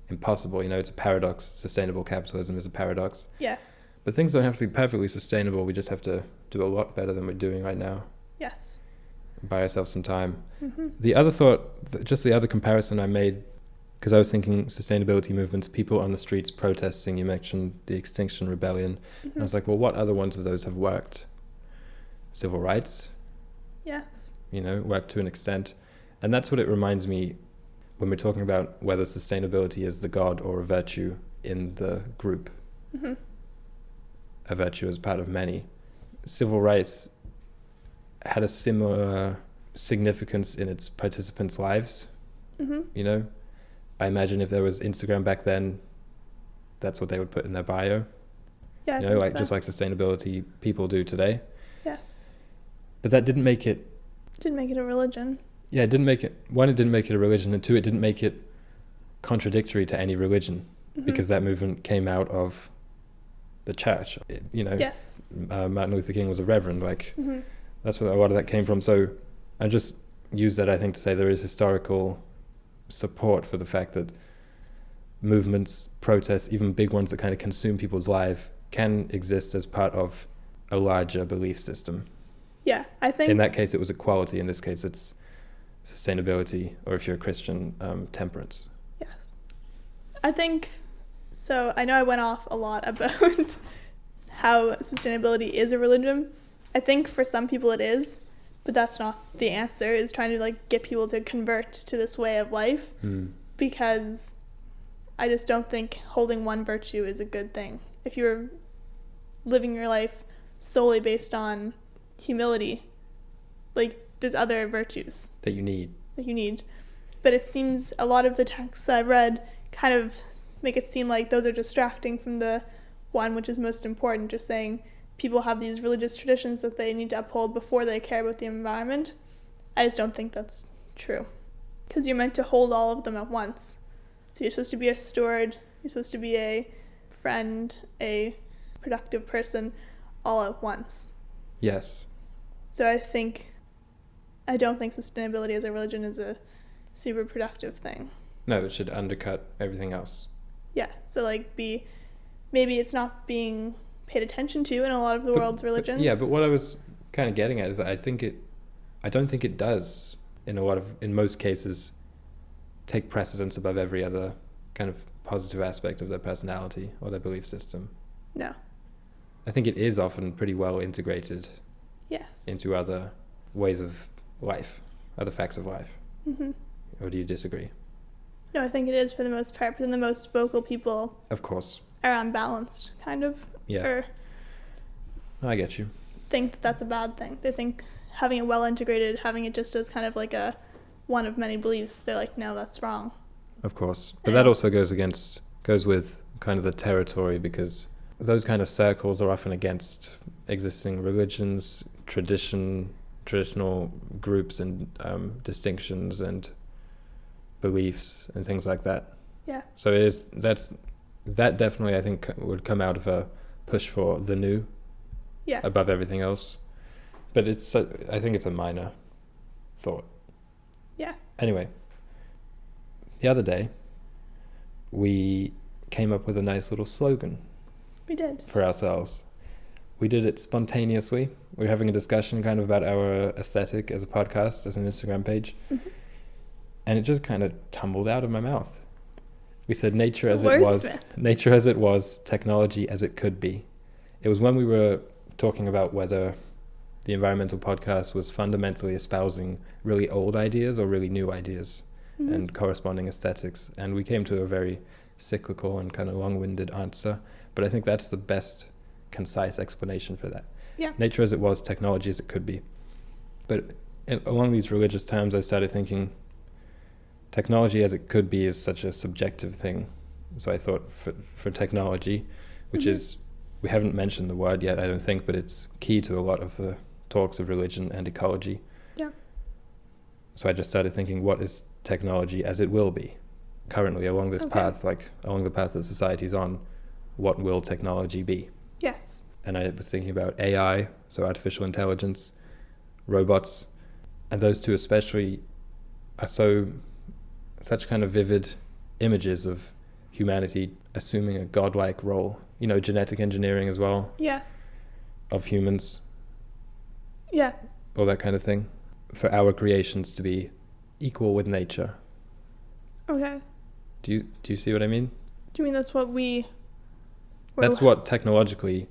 impossible. It's a paradox. Sustainable capitalism is a paradox. Yeah. But things don't have to be perfectly sustainable. We just have to do a lot better than we're doing right now. Yes. Buy ourselves some time. The other thought, just the other comparison I made, because I was thinking sustainability movements, people on the streets protesting. You mentioned the Extinction Rebellion. And I was like, well, what other ones of those have worked? Civil rights. Yes. Work to an extent. And that's what it reminds me when we're talking about whether sustainability is the god or a virtue in the group. A virtue as part of many. Civil rights had a similar significance in its participants' lives. I imagine if there was Instagram back then, that's what they would put in their bio. Yeah, I think so. Just like sustainability people do today. Yes. But that didn't make it... Didn't make it a religion. Yeah, it didn't make it... One, it didn't make it a religion, and two, it didn't make it contradictory to any religion. because that movement came out of the church. Yes. Martin Luther King was a reverend. Like, Mm-hmm. that's where a lot of that came from. So I just use that, I think, to say there is historical support for the fact that movements, protests, even big ones that kind of consume people's life, can exist as part of a larger belief system. Yeah, I think In that case, it was equality. In this case, it's sustainability, or if you're a Christian, temperance. yes. I think so. I know I went off a lot about how sustainability is a religion. I think for some people it is, but that's not the answer. Is trying to like get people to convert to this way of life, because I just don't think holding one virtue is a good thing. If you're living your life solely based on humility, like there's other virtues That you need. But it seems a lot of the texts I've read kind of make it seem like those are distracting from the one which is most important, just saying people have these religious traditions that they need to uphold before they care about the environment. I just don't think that's true, because you're meant to hold all of them at once. So you're supposed to be a steward, you're supposed to be a friend, a productive person, all at once. Yes. So I don't think sustainability as a religion is a super productive thing. No, it should undercut everything else. Yeah, so like maybe it's not being paid attention to in a lot of the world's religions. But what I was kind of getting at is that I don't think it does in most cases take precedence above every other kind of positive aspect of their personality or their belief system. No. I think it is often pretty well integrated Yes. into other ways of life, other facts of life. Mm-hmm. Or do you disagree? No, I think it is for the most part, but then the most vocal people Of course. are unbalanced, kind of. Yeah. Or I get you. think that that's a bad thing. They think having it well integrated, having it just as kind of like a one of many beliefs, they're like, no, that's wrong. Of course. But that also goes with kind of the territory, because those kind of circles are often against existing religions, traditional groups and distinctions and beliefs and things like that. Yeah. So that definitely, I think, would come out of a push for the new above everything else. But I think it's a minor thought. Yeah. Anyway, the other day, we came up with a nice little slogan. We did. For ourselves. We did it spontaneously. We were having a discussion kind of about our aesthetic as a podcast, as an Instagram page. Mm-hmm. And it just kind of tumbled out of my mouth. We said nature as it was, technology as it could be. It was when we were talking about whether the environmental podcast was fundamentally espousing really old ideas or really new ideas, mm-hmm. and corresponding aesthetics. And we came to a very cyclical and kind of long-winded answer. But I think that's the best concise explanation for that. Yeah. Nature as it was, technology as it could be. But along these religious terms, I started thinking technology as it could be is such a subjective thing. So I thought for technology, which mm-hmm. is, we haven't mentioned the word yet, I don't think, but it's key to a lot of the talks of religion and ecology. Yeah. So I just started thinking, what is technology as it will be? Currently along this path, like along the path that society's on, what will technology be? Yes. And I was thinking about AI, so artificial intelligence, robots, and those two especially are such kind of vivid images of humanity assuming a godlike role. Genetic engineering as well. Yeah. Of humans. Yeah. All that kind of thing. For our creations to be equal with nature. Okay. Do you see what I mean? Do you mean that's what That's what technologically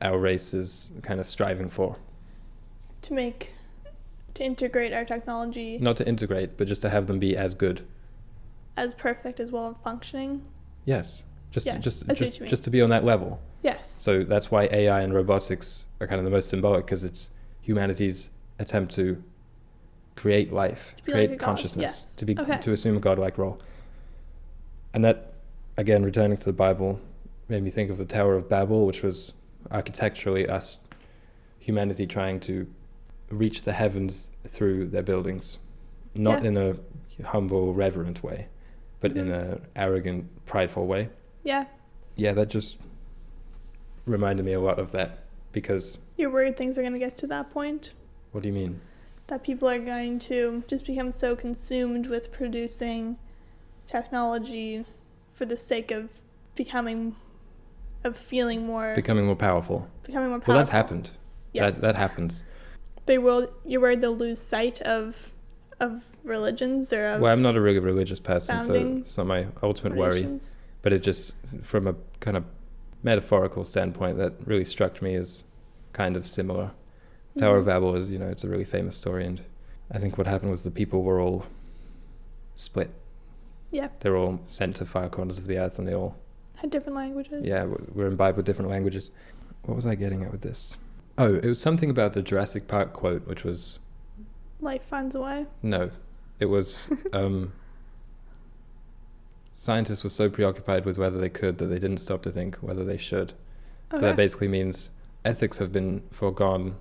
our race is kind of striving for. To integrate our technology. Not to integrate, but just to have them be as good. As perfect as well functioning. Yes. Just to be on that level. Yes. So that's why AI and robotics are kind of the most symbolic, because it's humanity's attempt to create life, create consciousness, to assume a godlike role. And that, again, returning to the Bible, made me think of the Tower of Babel, which was architecturally humanity trying to reach the heavens through their buildings, not in a humble, reverent way, but in an arrogant, prideful way. Yeah. Yeah, that just reminded me a lot of that, because... You're worried things are going to get to that point? What do you mean? That people are going to just become so consumed with producing technology for the sake of feeling more... Becoming more powerful. Becoming more powerful. Well, that's happened. Yeah. That happens. But you're worried they'll lose sight of religions or of... Well, I'm not a really religious person, so it's not my ultimate worry. But it just, from a kind of metaphorical standpoint, that really struck me as kind of similar. Tower of Babel is, it's a really famous story, and I think what happened was the people were all split. Yeah. They were all sent to far corners of the earth, and they all... had different languages. Yeah, were imbibed with different languages. What was I getting at with this? Oh, it was something about the Jurassic Park quote, which was... Life finds a way? No. It was... scientists were so preoccupied with whether they could that they didn't stop to think whether they should. So that basically means ethics have been foregone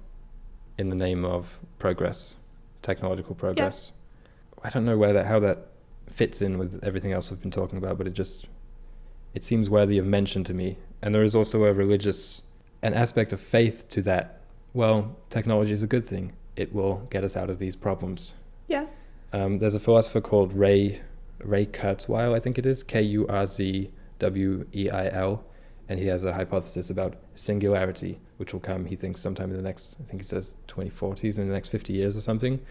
in the name of progress, technological progress. Yeah. I don't know how that fits in with everything else we've been talking about, but it seems worthy of mention to me. And there is also an aspect of faith to that. Well, technology is a good thing. It will get us out of these problems. Yeah. There's a philosopher called Ray Kurzweil, I think it is, Kurzweil, and he has a hypothesis about singularity, which will come, he thinks, sometime in the next, I think he says 2040s, in the next 50 years or something,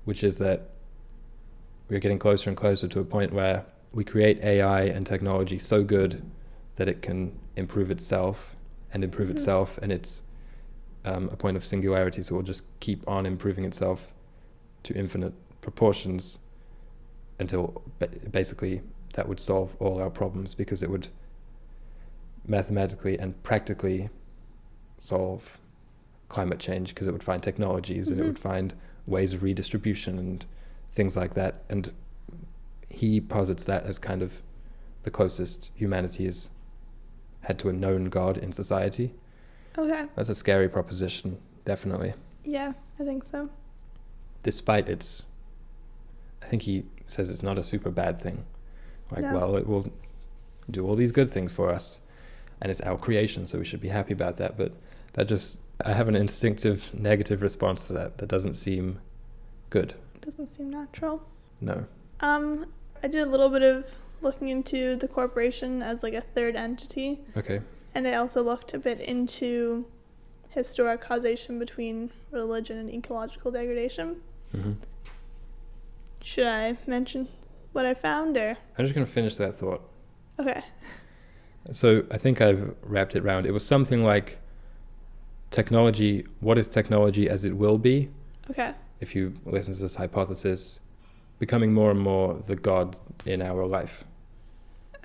which is that we're getting closer and closer to a point where we create AI and technology so good that it can improve itself, and it's a point of singularity, so it will just keep on improving itself to infinite proportions until basically that would solve all our problems, because it would mathematically and practically solve climate change, because it would find technologies and it would find ways of redistribution and things like that. And he posits that as kind of the closest humanity has had to a known God in society. Okay. That's a scary proposition, definitely. Yeah, I think so. Despite I think he says it's not a super bad thing. Well, it will do all these good things for us, and it's our creation, so we should be happy about that. But I have an instinctive negative response to that. That doesn't seem good. Doesn't seem natural. No. I did a little bit of looking into the corporation as like a third entity. Okay. And I also looked a bit into historic causation between religion and ecological degradation. Mm-hmm. Should I mention what I found, or? I'm just going to finish that thought. Okay. So I think I've wrapped it round. It was something like technology, what is technology as it will be? Okay. If you listen to this hypothesis, becoming more and more the God in our life.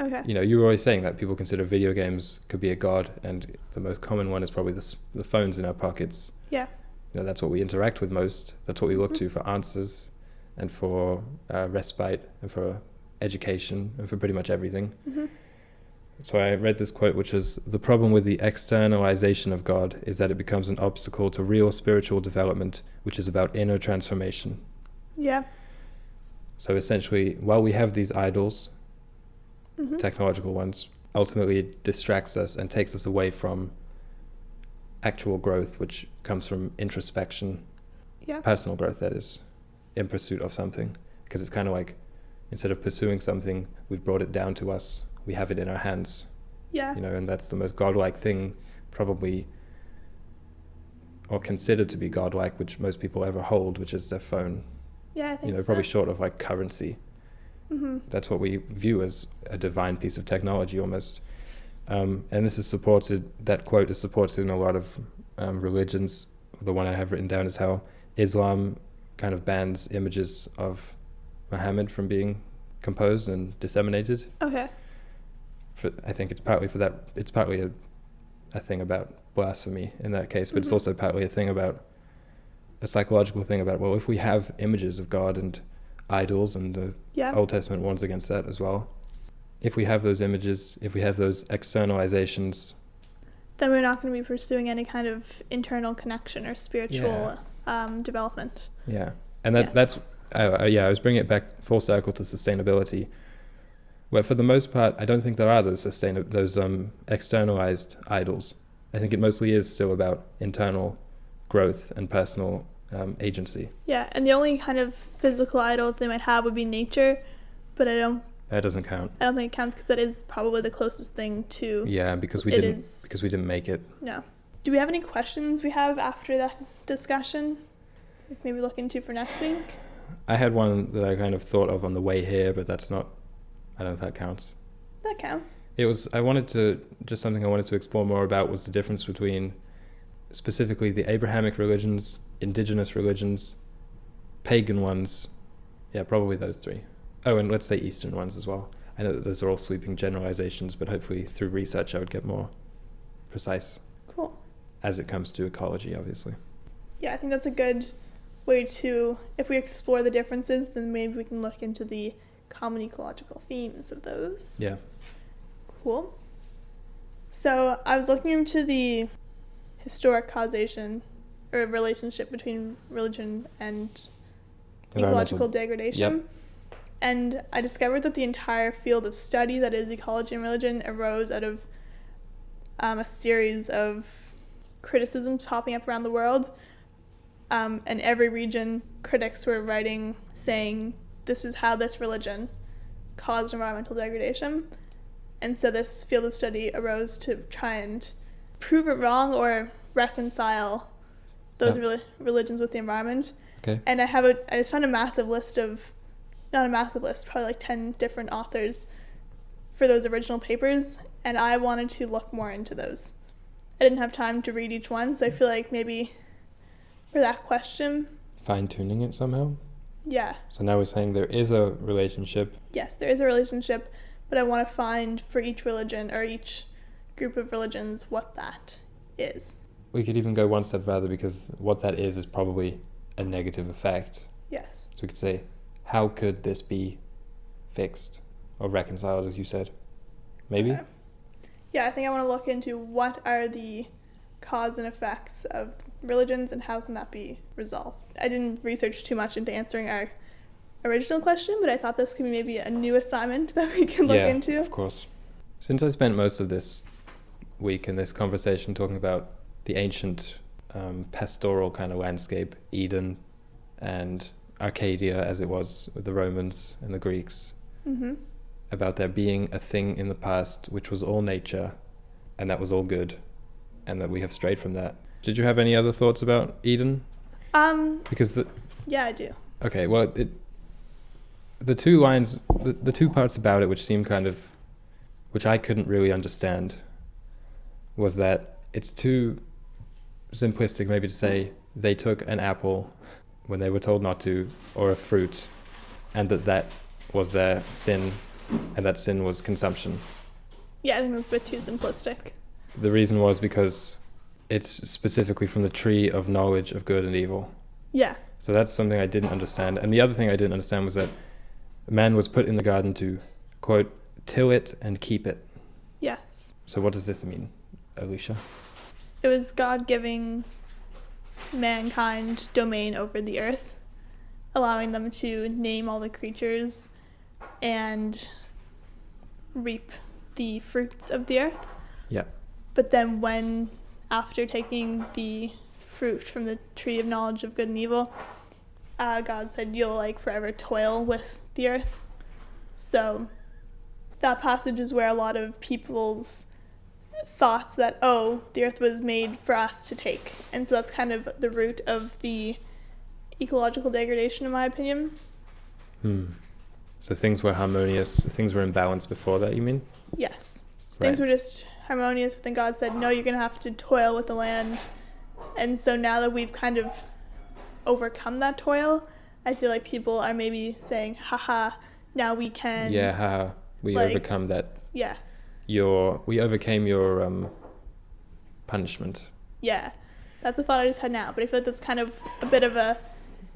Okay. You were always saying that people consider video games could be a God, and the most common one is probably the phones in our pockets. Yeah. That's what we interact with most. That's what we look to for answers, and for respite, and for education, and for pretty much everything. Mm-hmm. So I read this quote, which is, "The problem with the externalization of God is that it becomes an obstacle to real spiritual development, which is about inner transformation." Yeah. So essentially, while we have these idols, technological ones, ultimately it distracts us and takes us away from actual growth, which comes from introspection, personal growth, that is, in pursuit of something. Because it's kind of like, instead of pursuing something, we've brought it down to us. We have it in our hands. Yeah. And that's the most godlike thing, probably, or considered to be godlike, which most people ever hold, which is their phone. Yeah, I think so. Probably short of like currency. Mm-hmm. That's what we view as a divine piece of technology almost. And that quote is supported in a lot of religions. The one I have written down is how Islam kind of bans images of Muhammad from being composed and disseminated. Okay. I think it's partly for that. It's partly a thing about blasphemy in that case, but it's also partly a psychological thing about, well, if we have images of God and idols, and the Old Testament warns against that as well. If we have those images, if we have those externalizations, then we're not going to be pursuing any kind of internal connection or spiritual development. Yeah, and that's I was bringing it back full circle to sustainability. Well, for the most part, I don't think there are those externalized idols. I think it mostly is still about internal growth and personal agency. Yeah, and the only kind of physical idol they might have would be nature, but That doesn't count. I don't think it counts because that is probably the closest thing to. Yeah, because we didn't make it. No. Do we have any questions we have after that discussion? Like maybe look into for next week? I had one that I kind of thought of on the way here, but that's not. I don't know if that counts. That counts. Something I wanted to explore more about was the difference between specifically the Abrahamic religions, indigenous religions, pagan ones. Yeah, probably those three. Oh, and let's say Eastern ones as well. I know that those are all sweeping generalizations, but hopefully through research I would get more precise. Cool. As it comes to ecology, obviously. Yeah, I think that's a good way to, if we explore the differences, then maybe we can look into the common ecological themes of those. Yeah. Cool. So I was looking into the historic causation or relationship between religion and ecological degradation. Yep. And I discovered that the entire field of study, that is ecology and religion, arose out of a series of criticisms popping up around the world. And every region, critics were writing saying, this is how this religion caused environmental degradation. And so this field of study arose to try and prove it wrong or reconcile those religions with the environment. Okay. And I just found a massive list of, not a massive list, probably like 10 different authors for those original papers, and I wanted to look more into those. I didn't have time to read each one, so I feel like maybe for that question... Fine-tuning it somehow? Yeah. So now we're saying there is a relationship. Yes, there is a relationship, but I want to find for each religion or each group of religions what that is. We could even go one step further, because what that is probably a negative effect. Yes. So we could say, how could this be fixed or reconciled, as you said? Maybe? Okay. Yeah, I think I want to look into what are the cause and effects of religions and how can that be resolved. I didn't research too much into answering our original question, but I thought this could be maybe a new assignment that we can look into. Yeah, of course. Since I spent most of this week in this conversation talking about the ancient pastoral kind of landscape, Eden and Arcadia as it was with the Romans and the Greeks, about there being a thing in the past which was all nature and that was all good and that we have strayed from that. Did you have any other thoughts about Eden? Because yeah, I do. Okay, well, the two lines, the two parts about it which seem kind of, which I couldn't really understand, was that it's too simplistic maybe to say they took an apple when they were told not to, or a fruit, and that was their sin, and that sin was consumption. Yeah, I think that's a bit too simplistic. The reason was because it's specifically from the tree of knowledge of good and evil. Yeah. So that's something I didn't understand. And the other thing I didn't understand was that man was put in the garden to, quote, till it and keep it. Yes. So what does this mean, Alicia? It was God giving mankind domain over the earth, allowing them to name all the creatures and reap the fruits of the earth. Yeah. But then when, after taking the fruit from the tree of knowledge of good and evil, God said you'll like forever toil with the earth. So that passage is where a lot of people's thoughts that, oh, the earth was made for us to take. And so that's kind of the root of the ecological degradation, in my opinion. So things were harmonious, things were in balance before that, you mean? Yes. So Right. Things were just harmonious, but then God said, no, you're going to have to toil with the land. And so now that we've kind of overcome that toil, I feel like people are maybe saying, haha, now we can... Yeah, haha, we overcome that. Yeah. We overcame your punishment. Yeah. That's a thought I just had now, but I feel like that's kind of a bit of a...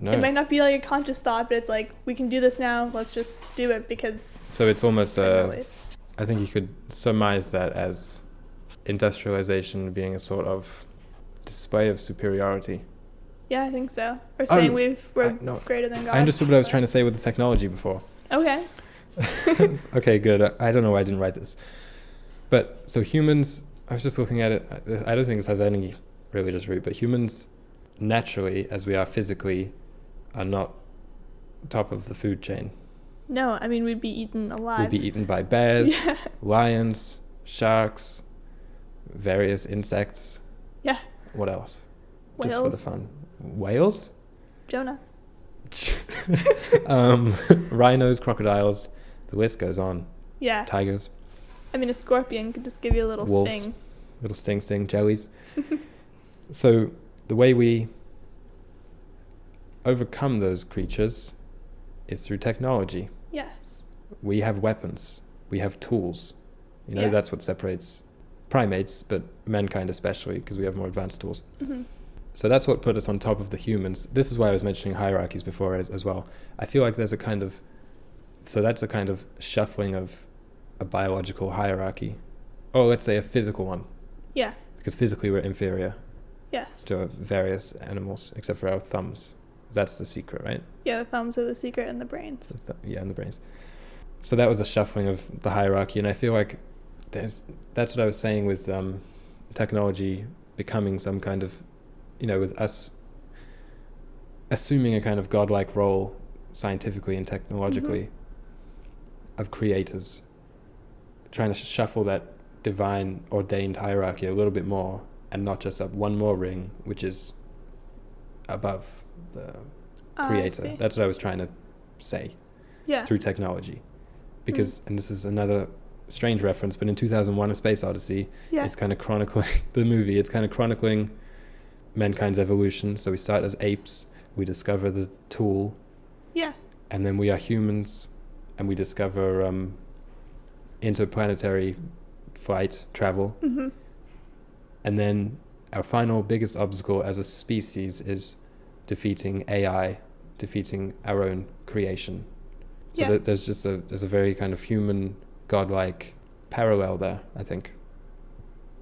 No. It might not be like a conscious thought, but it's like, we can do this now, let's just do it because... So it's almost always. I think you could surmise that as industrialization being a sort of display of superiority. Yeah, I think so. Or saying we're greater than God. I understood what I was trying to say with the technology before. Okay. Okay, good. I don't know why I didn't write this. But so humans, I was just looking at it. I don't think this has any religious root, but humans naturally, as we are physically, are not top of the food chain. No, I mean, we'd be eaten alive. We'd be eaten by bears, Yeah. lions, sharks, various insects. Yeah. What else? Whales. Just for the fun. Whales? Jonah. Rhinos, crocodiles, the list goes on. Yeah. Tigers. I mean, a scorpion could just give you a little Wolves. sting. Little sting, jellies. So the way we overcome those creatures is through technology. Yes. We have weapons. We have tools. Yeah. That's what separates primates, but mankind especially, because we have more advanced tools. Mm-hmm. So that's what put us on top of the humans. This is why I was mentioning hierarchies before as well. I feel like there's a kind of... So that's a kind of shuffling of a biological hierarchy. Or let's say a physical one. Yeah. Because physically we're inferior Yes. to various animals, except for our thumbs. That's the secret, right? Yeah, the thumbs are the secret and the brains. Yeah, and the brains. So that was a shuffling of the hierarchy, and I feel like that's what I was saying with technology becoming some kind of, with us assuming a kind of godlike role scientifically and technologically of creators, trying to shuffle that divine ordained hierarchy a little bit more, and not just up one more ring, which is above the creator. That's what I was trying to say. Yeah. Through technology. Because, and this is another strange reference, but in 2001 A Space Odyssey, it's kind of chronicling the movie, it's kind of chronicling mankind's evolution. So we start as apes, we discover the tool, and then we are humans, and we discover interplanetary flight, travel, and then our final biggest obstacle as a species is defeating AI, defeating our own creation. So there's a very kind of human, godlike parallel there, I think.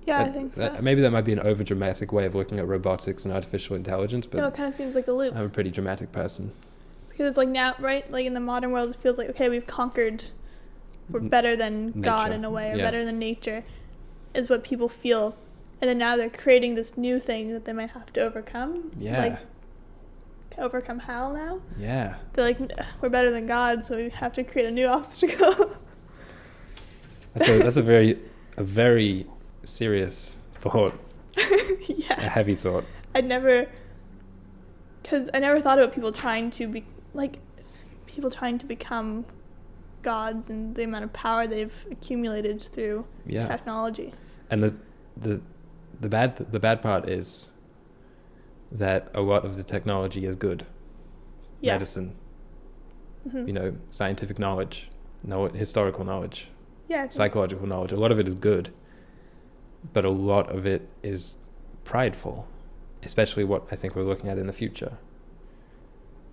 Yeah, I think so. Maybe that might be an over-dramatic way of looking at robotics and artificial intelligence, but no, it kind of seems like a loop. I'm a pretty dramatic person. Because it's like now, right? Like in the modern world, it feels like, okay, we've conquered, we're better than God in a way, or better than nature, is what people feel. And then now they're creating this new thing that they might have to overcome. Yeah. Like, overcome how now? Yeah. They're like, we're better than God, so we have to create a new obstacle. That's a very serious thought. Yeah. A heavy thought. Because I never thought about people trying to become gods and the amount of power they've accumulated through technology. And the bad part is that a lot of the technology is good. Medicine, scientific knowledge, historical knowledge, psychological knowledge. A lot of it is good, but a lot of it is prideful, especially what I think we're looking at in the future.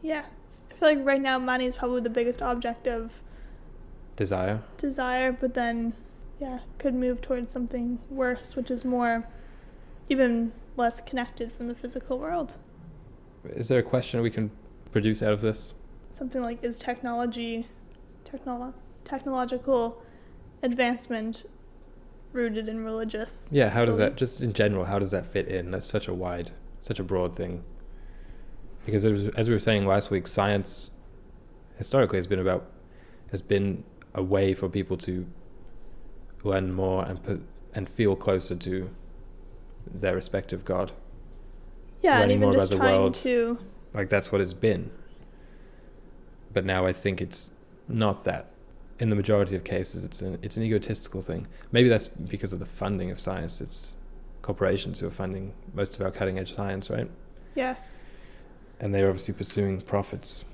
Yeah. I feel like right now money is probably the biggest object of desire, but then, could move towards something worse, which is more, even less connected from the physical world. Is there a question we can produce out of this? Something like, is technological advancement rooted in religious how does beliefs? that, just in general, how does that fit in? That's such a broad thing. Because as we were saying last week, science historically has been a way for people to learn more and feel closer to their respective God. Yeah, learning and even more just about the trying world. to... Like, that's what it's been. But now I think it's not that. In the majority of cases, it's an egotistical thing. Maybe that's because of the funding of science. It's corporations who are funding most of our cutting-edge science, right? Yeah. And they're obviously pursuing profits.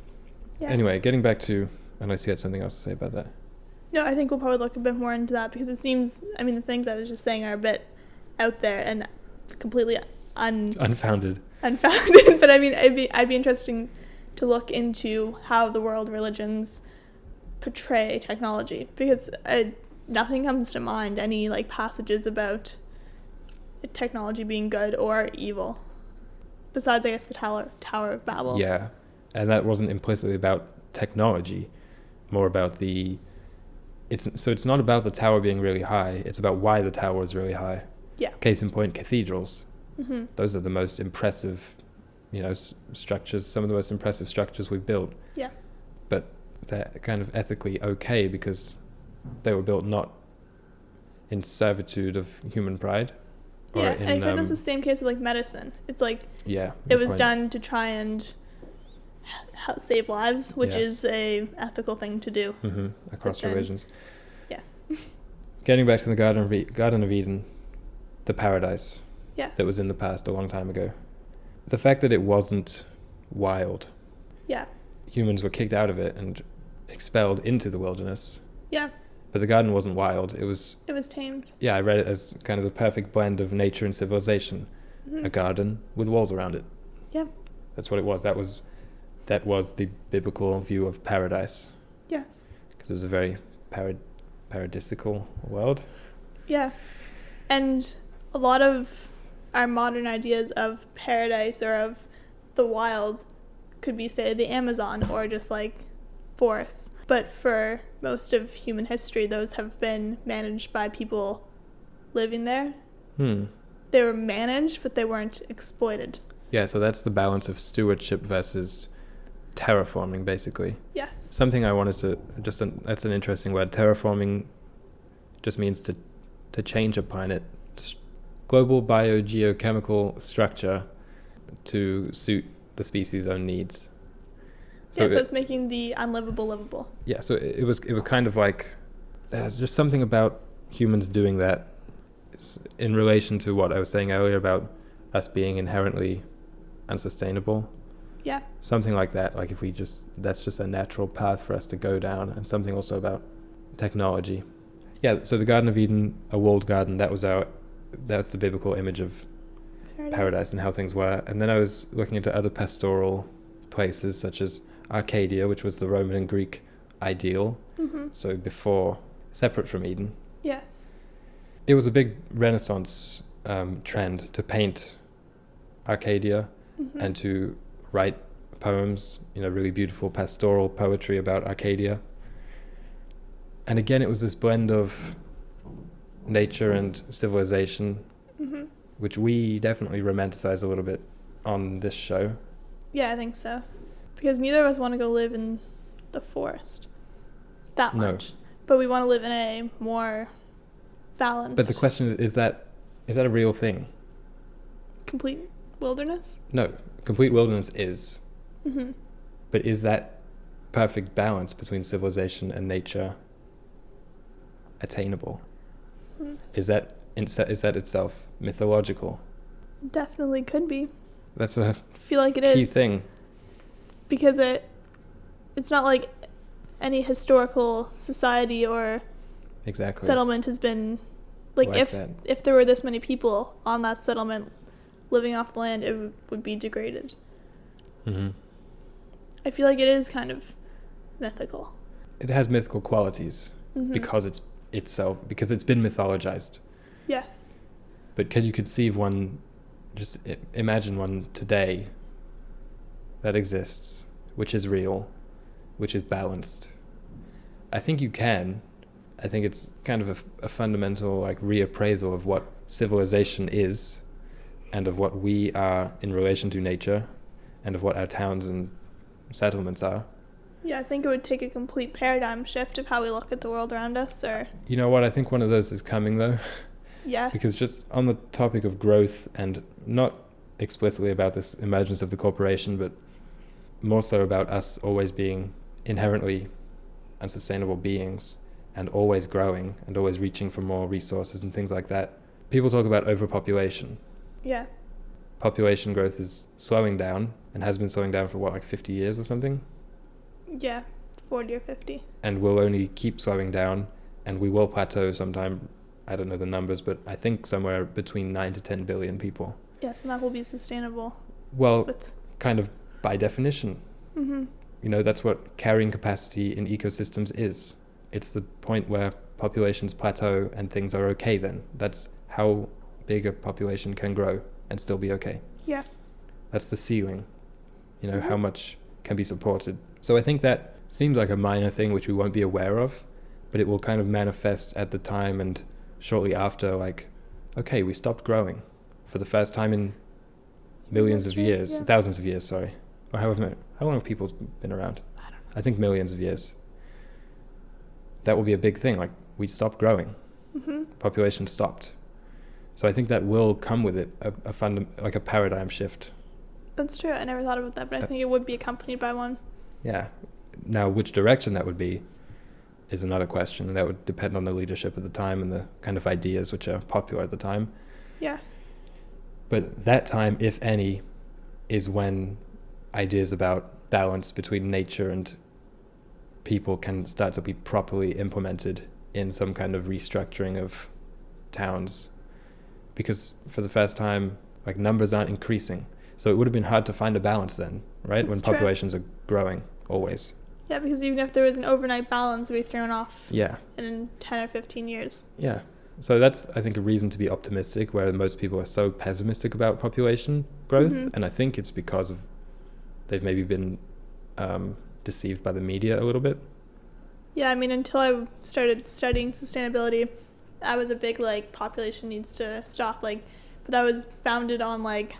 Yeah. Anyway, getting back to... Unless you had something else to say about that. No, I think we'll probably look a bit more into that, because it seems... I mean, the things I was just saying are a bit out there and completely unfounded. But I mean, I'd be interesting to look into how the world religions portray technology, because nothing comes to mind, any like passages about technology being good or evil, besides I guess the Tower of Babel. Yeah, and that wasn't implicitly about technology, more about the it's not about the tower being really high, it's about why the tower is really high. Yeah. Case in point, cathedrals. Mm-hmm. Those are the most impressive, structures, some of the most impressive structures we've built. Yeah. But they're kind of ethically okay because they were built not in servitude of human pride. Yeah, and I think that's the same case with like medicine. It's like it was done to try and save lives, which is a ethical thing to do. Mm-hmm. Across religions. Yeah. Getting back to the Garden of Eden, the paradise that was in the past a long time ago. The fact that it wasn't wild. Yeah. Humans were kicked out of it and expelled into the wilderness. Yeah. But the garden wasn't wild. It was tamed. Yeah, I read it as kind of the perfect blend of nature and civilization. Mm-hmm. A garden with walls around it. Yeah. That's what it was. That was the biblical view of paradise. Yes. Because it was a very paradisical world. Yeah. And a lot of our modern ideas of paradise or of the wild could be, say, the Amazon or just like forests. But for most of human history, those have been managed by people living there. They were managed, but they weren't exploited. Yeah, so that's the balance of stewardship versus terraforming, basically. Yes. Something I wanted to that's an interesting word. Terraforming just means to change a planet, global biogeochemical structure to suit the species' own needs. So it's making the unlivable livable. Yeah, so it was kind of like there's just something about humans doing that in relation to what I was saying earlier about us being inherently unsustainable. Yeah. Something like that. Like if that's just a natural path for us to go down, and something also about technology. Yeah, so the Garden of Eden, a walled garden, that's the biblical image of paradise and how things were. And then I was looking into other pastoral places such as Arcadia, which was the Roman and Greek ideal. Mm-hmm. So before, separate from Eden. Yes. It was a big Renaissance trend to paint Arcadia and to write poems, really beautiful pastoral poetry about Arcadia. And again, it was this blend of nature and civilization, which we definitely romanticize a little bit on this show. Yeah, I think so. Because neither of us want to go live in the forest that much. But we want to live in a more balanced... But the question is that a real thing? Complete wilderness? No, complete wilderness is. Mm-hmm. But is that perfect balance between civilization and nature attainable? Mm-hmm. Is that itself mythological? Definitely could be. That's a feel like it key is. Thing. Because it's not like any historical society or settlement has been like if there were this many people on that settlement living off the land, it would be degraded. Mm-hmm. I feel like it is kind of mythical. It has mythical qualities because it's been mythologized. Yes. But can you conceive one? Just imagine one today that exists, which is real, which is balanced. I think you can. I think it's kind of a fundamental reappraisal of what civilization is and of what we are in relation to nature and of what our towns and settlements are. Yeah, I think it would take a complete paradigm shift of how we look at the world around us. Or you know what? I think one of those is coming, though. Yeah. Because just on the topic of growth, and not explicitly about this emergence of the corporation, but more so about us always being inherently unsustainable beings and always growing and always reaching for more resources and things like that. People talk about overpopulation. Yeah. Population growth is slowing down and has been slowing down for 50 years or something? Yeah, 40 or 50. And will only keep slowing down, and we will plateau sometime. I don't know the numbers, but I think somewhere between 9 to 10 billion people. Yes, and that will be sustainable. Well, kind of by definition. Mm-hmm. That's what carrying capacity in ecosystems is. It's the point where populations plateau and things are okay then. That's how big a population can grow and still be okay. Yeah. That's the ceiling. How much can be supported. So I think that seems like a minor thing which we won't be aware of, but it will kind of manifest at the time and shortly after, like, okay, we stopped growing for the first time in millions of years, thousands of years, sorry. Or how long have people been around? I don't know. I think millions of years. That will be a big thing, like, we stopped growing. Population stopped. So I think that will come with it, like a paradigm shift. That's true. I never thought about that, but I think it would be accompanied by one. Yeah. Now, which direction that would be is another question, and that would depend on the leadership at the time and the kind of ideas which are popular at the time. Yeah. But that time, if any, is when ideas about balance between nature and people can start to be properly implemented in some kind of restructuring of towns. Because for the first time, like, numbers aren't increasing. So it would have been hard to find a balance then, right? That's when true. populations are growing, always. Yeah, because even if there was an overnight balance, it would be thrown off Yeah. in 10 or 15 years. Yeah. So that's, I think, a reason to be optimistic, where most people are so pessimistic about population growth. And I think it's because of they've maybe been deceived by the media a little bit. Yeah, I mean, until I started studying sustainability, I was a big, like, population needs to stop, like, but that was founded on, like,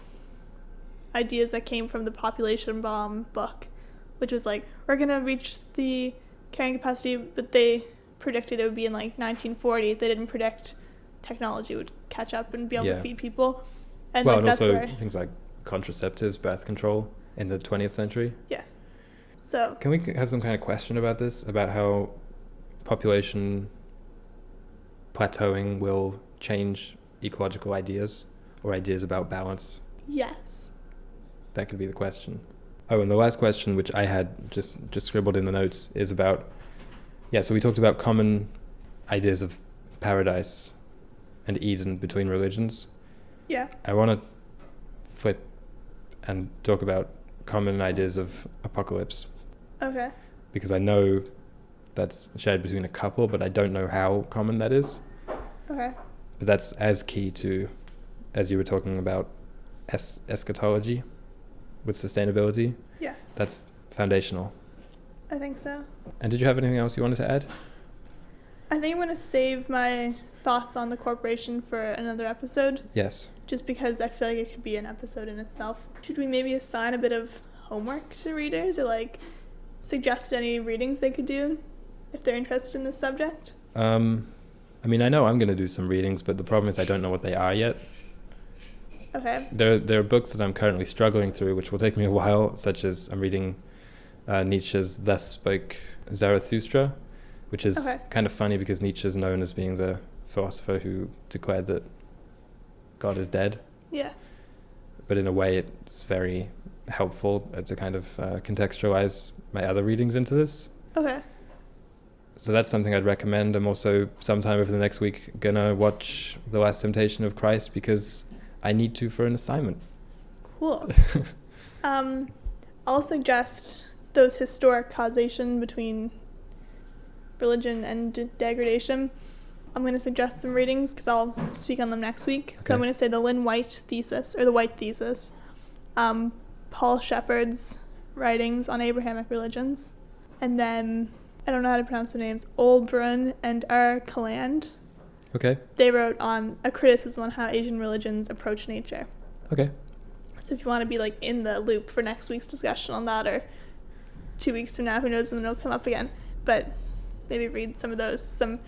ideas that came from the Population Bomb book, which was like, we're going to reach the carrying capacity, but they predicted it would be in, like, 1940. They didn't predict technology would catch up and be able to feed people. And, well, like, and that's also where things like contraceptives, birth control in the 20th century. Yeah. So Can we have some kind of question about this, about how population plateauing will change ecological ideas or ideas about balance? yes. That could be the question. Oh, and the last question, which I had just scribbled in the notes, is about, so we talked about common ideas of paradise and Eden between religions. Yeah. I want to flip and talk about common ideas of apocalypse, Okay. because I know that's shared between a couple, but I don't know how common that is. Okay. But that's as key to, as you were talking about, eschatology with sustainability. Yes. That's foundational. I think so. And did you have anything else you wanted to add? I think I'm going to save my thoughts on the corporation for another episode, Yes. just because I feel like it could be an episode in itself. Should we maybe assign a bit of homework to readers, or, like, suggest any readings they could do if they're interested in this subject? I mean, I know I'm going to do some readings, but the problem is I don't know what they are yet. Okay. There are books that I'm currently struggling through, which will take me a while, such as I'm reading Nietzsche's Thus Spoke Zarathustra, which is kind of funny because Nietzsche is known as being the philosopher who declared that God is dead. Yes. But in a way, it's very helpful to kind of contextualize my other readings into this. Okay. So that's something I'd recommend. I'm also sometime over the next week gonna watch The Last Temptation of Christ because I need to for an assignment. Cool. I'll suggest those historic causation between religion and degradation. I'm going to suggest some readings because I'll speak on them next week. So I'm going to say the Lynn White thesis, or the White thesis, Paul Shepard's writings on Abrahamic religions, and then, I don't know how to pronounce the names, Olbrun and R. Caland. Okay. They wrote on a criticism on how Asian religions approach nature. Okay. So if you want to be, like, in the loop for next week's discussion on that, or 2 weeks from now, who knows when it'll come up again, but maybe read some of those, some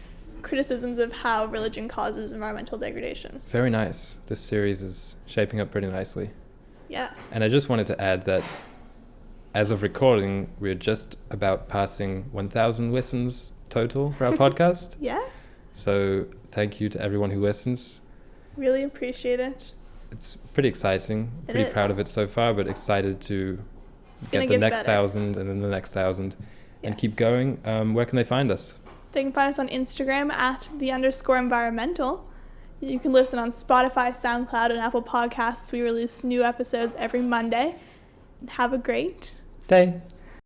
criticisms of how religion causes environmental degradation. Very nice. This series is shaping up pretty nicely. Yeah. And I just wanted to add that as of recording, we're just about passing 1,000 listens total for our podcast. Yeah. So thank you to everyone who listens. Really appreciate it. It's pretty exciting. It Pretty is. proud of it so far, but excited to get the next 1,000 and then the next 1,000 and keep going. Where can they find us? They can find us on Instagram at @the_environmental. You can listen on Spotify, SoundCloud, and Apple Podcasts. We release new episodes every Monday. Have a great day.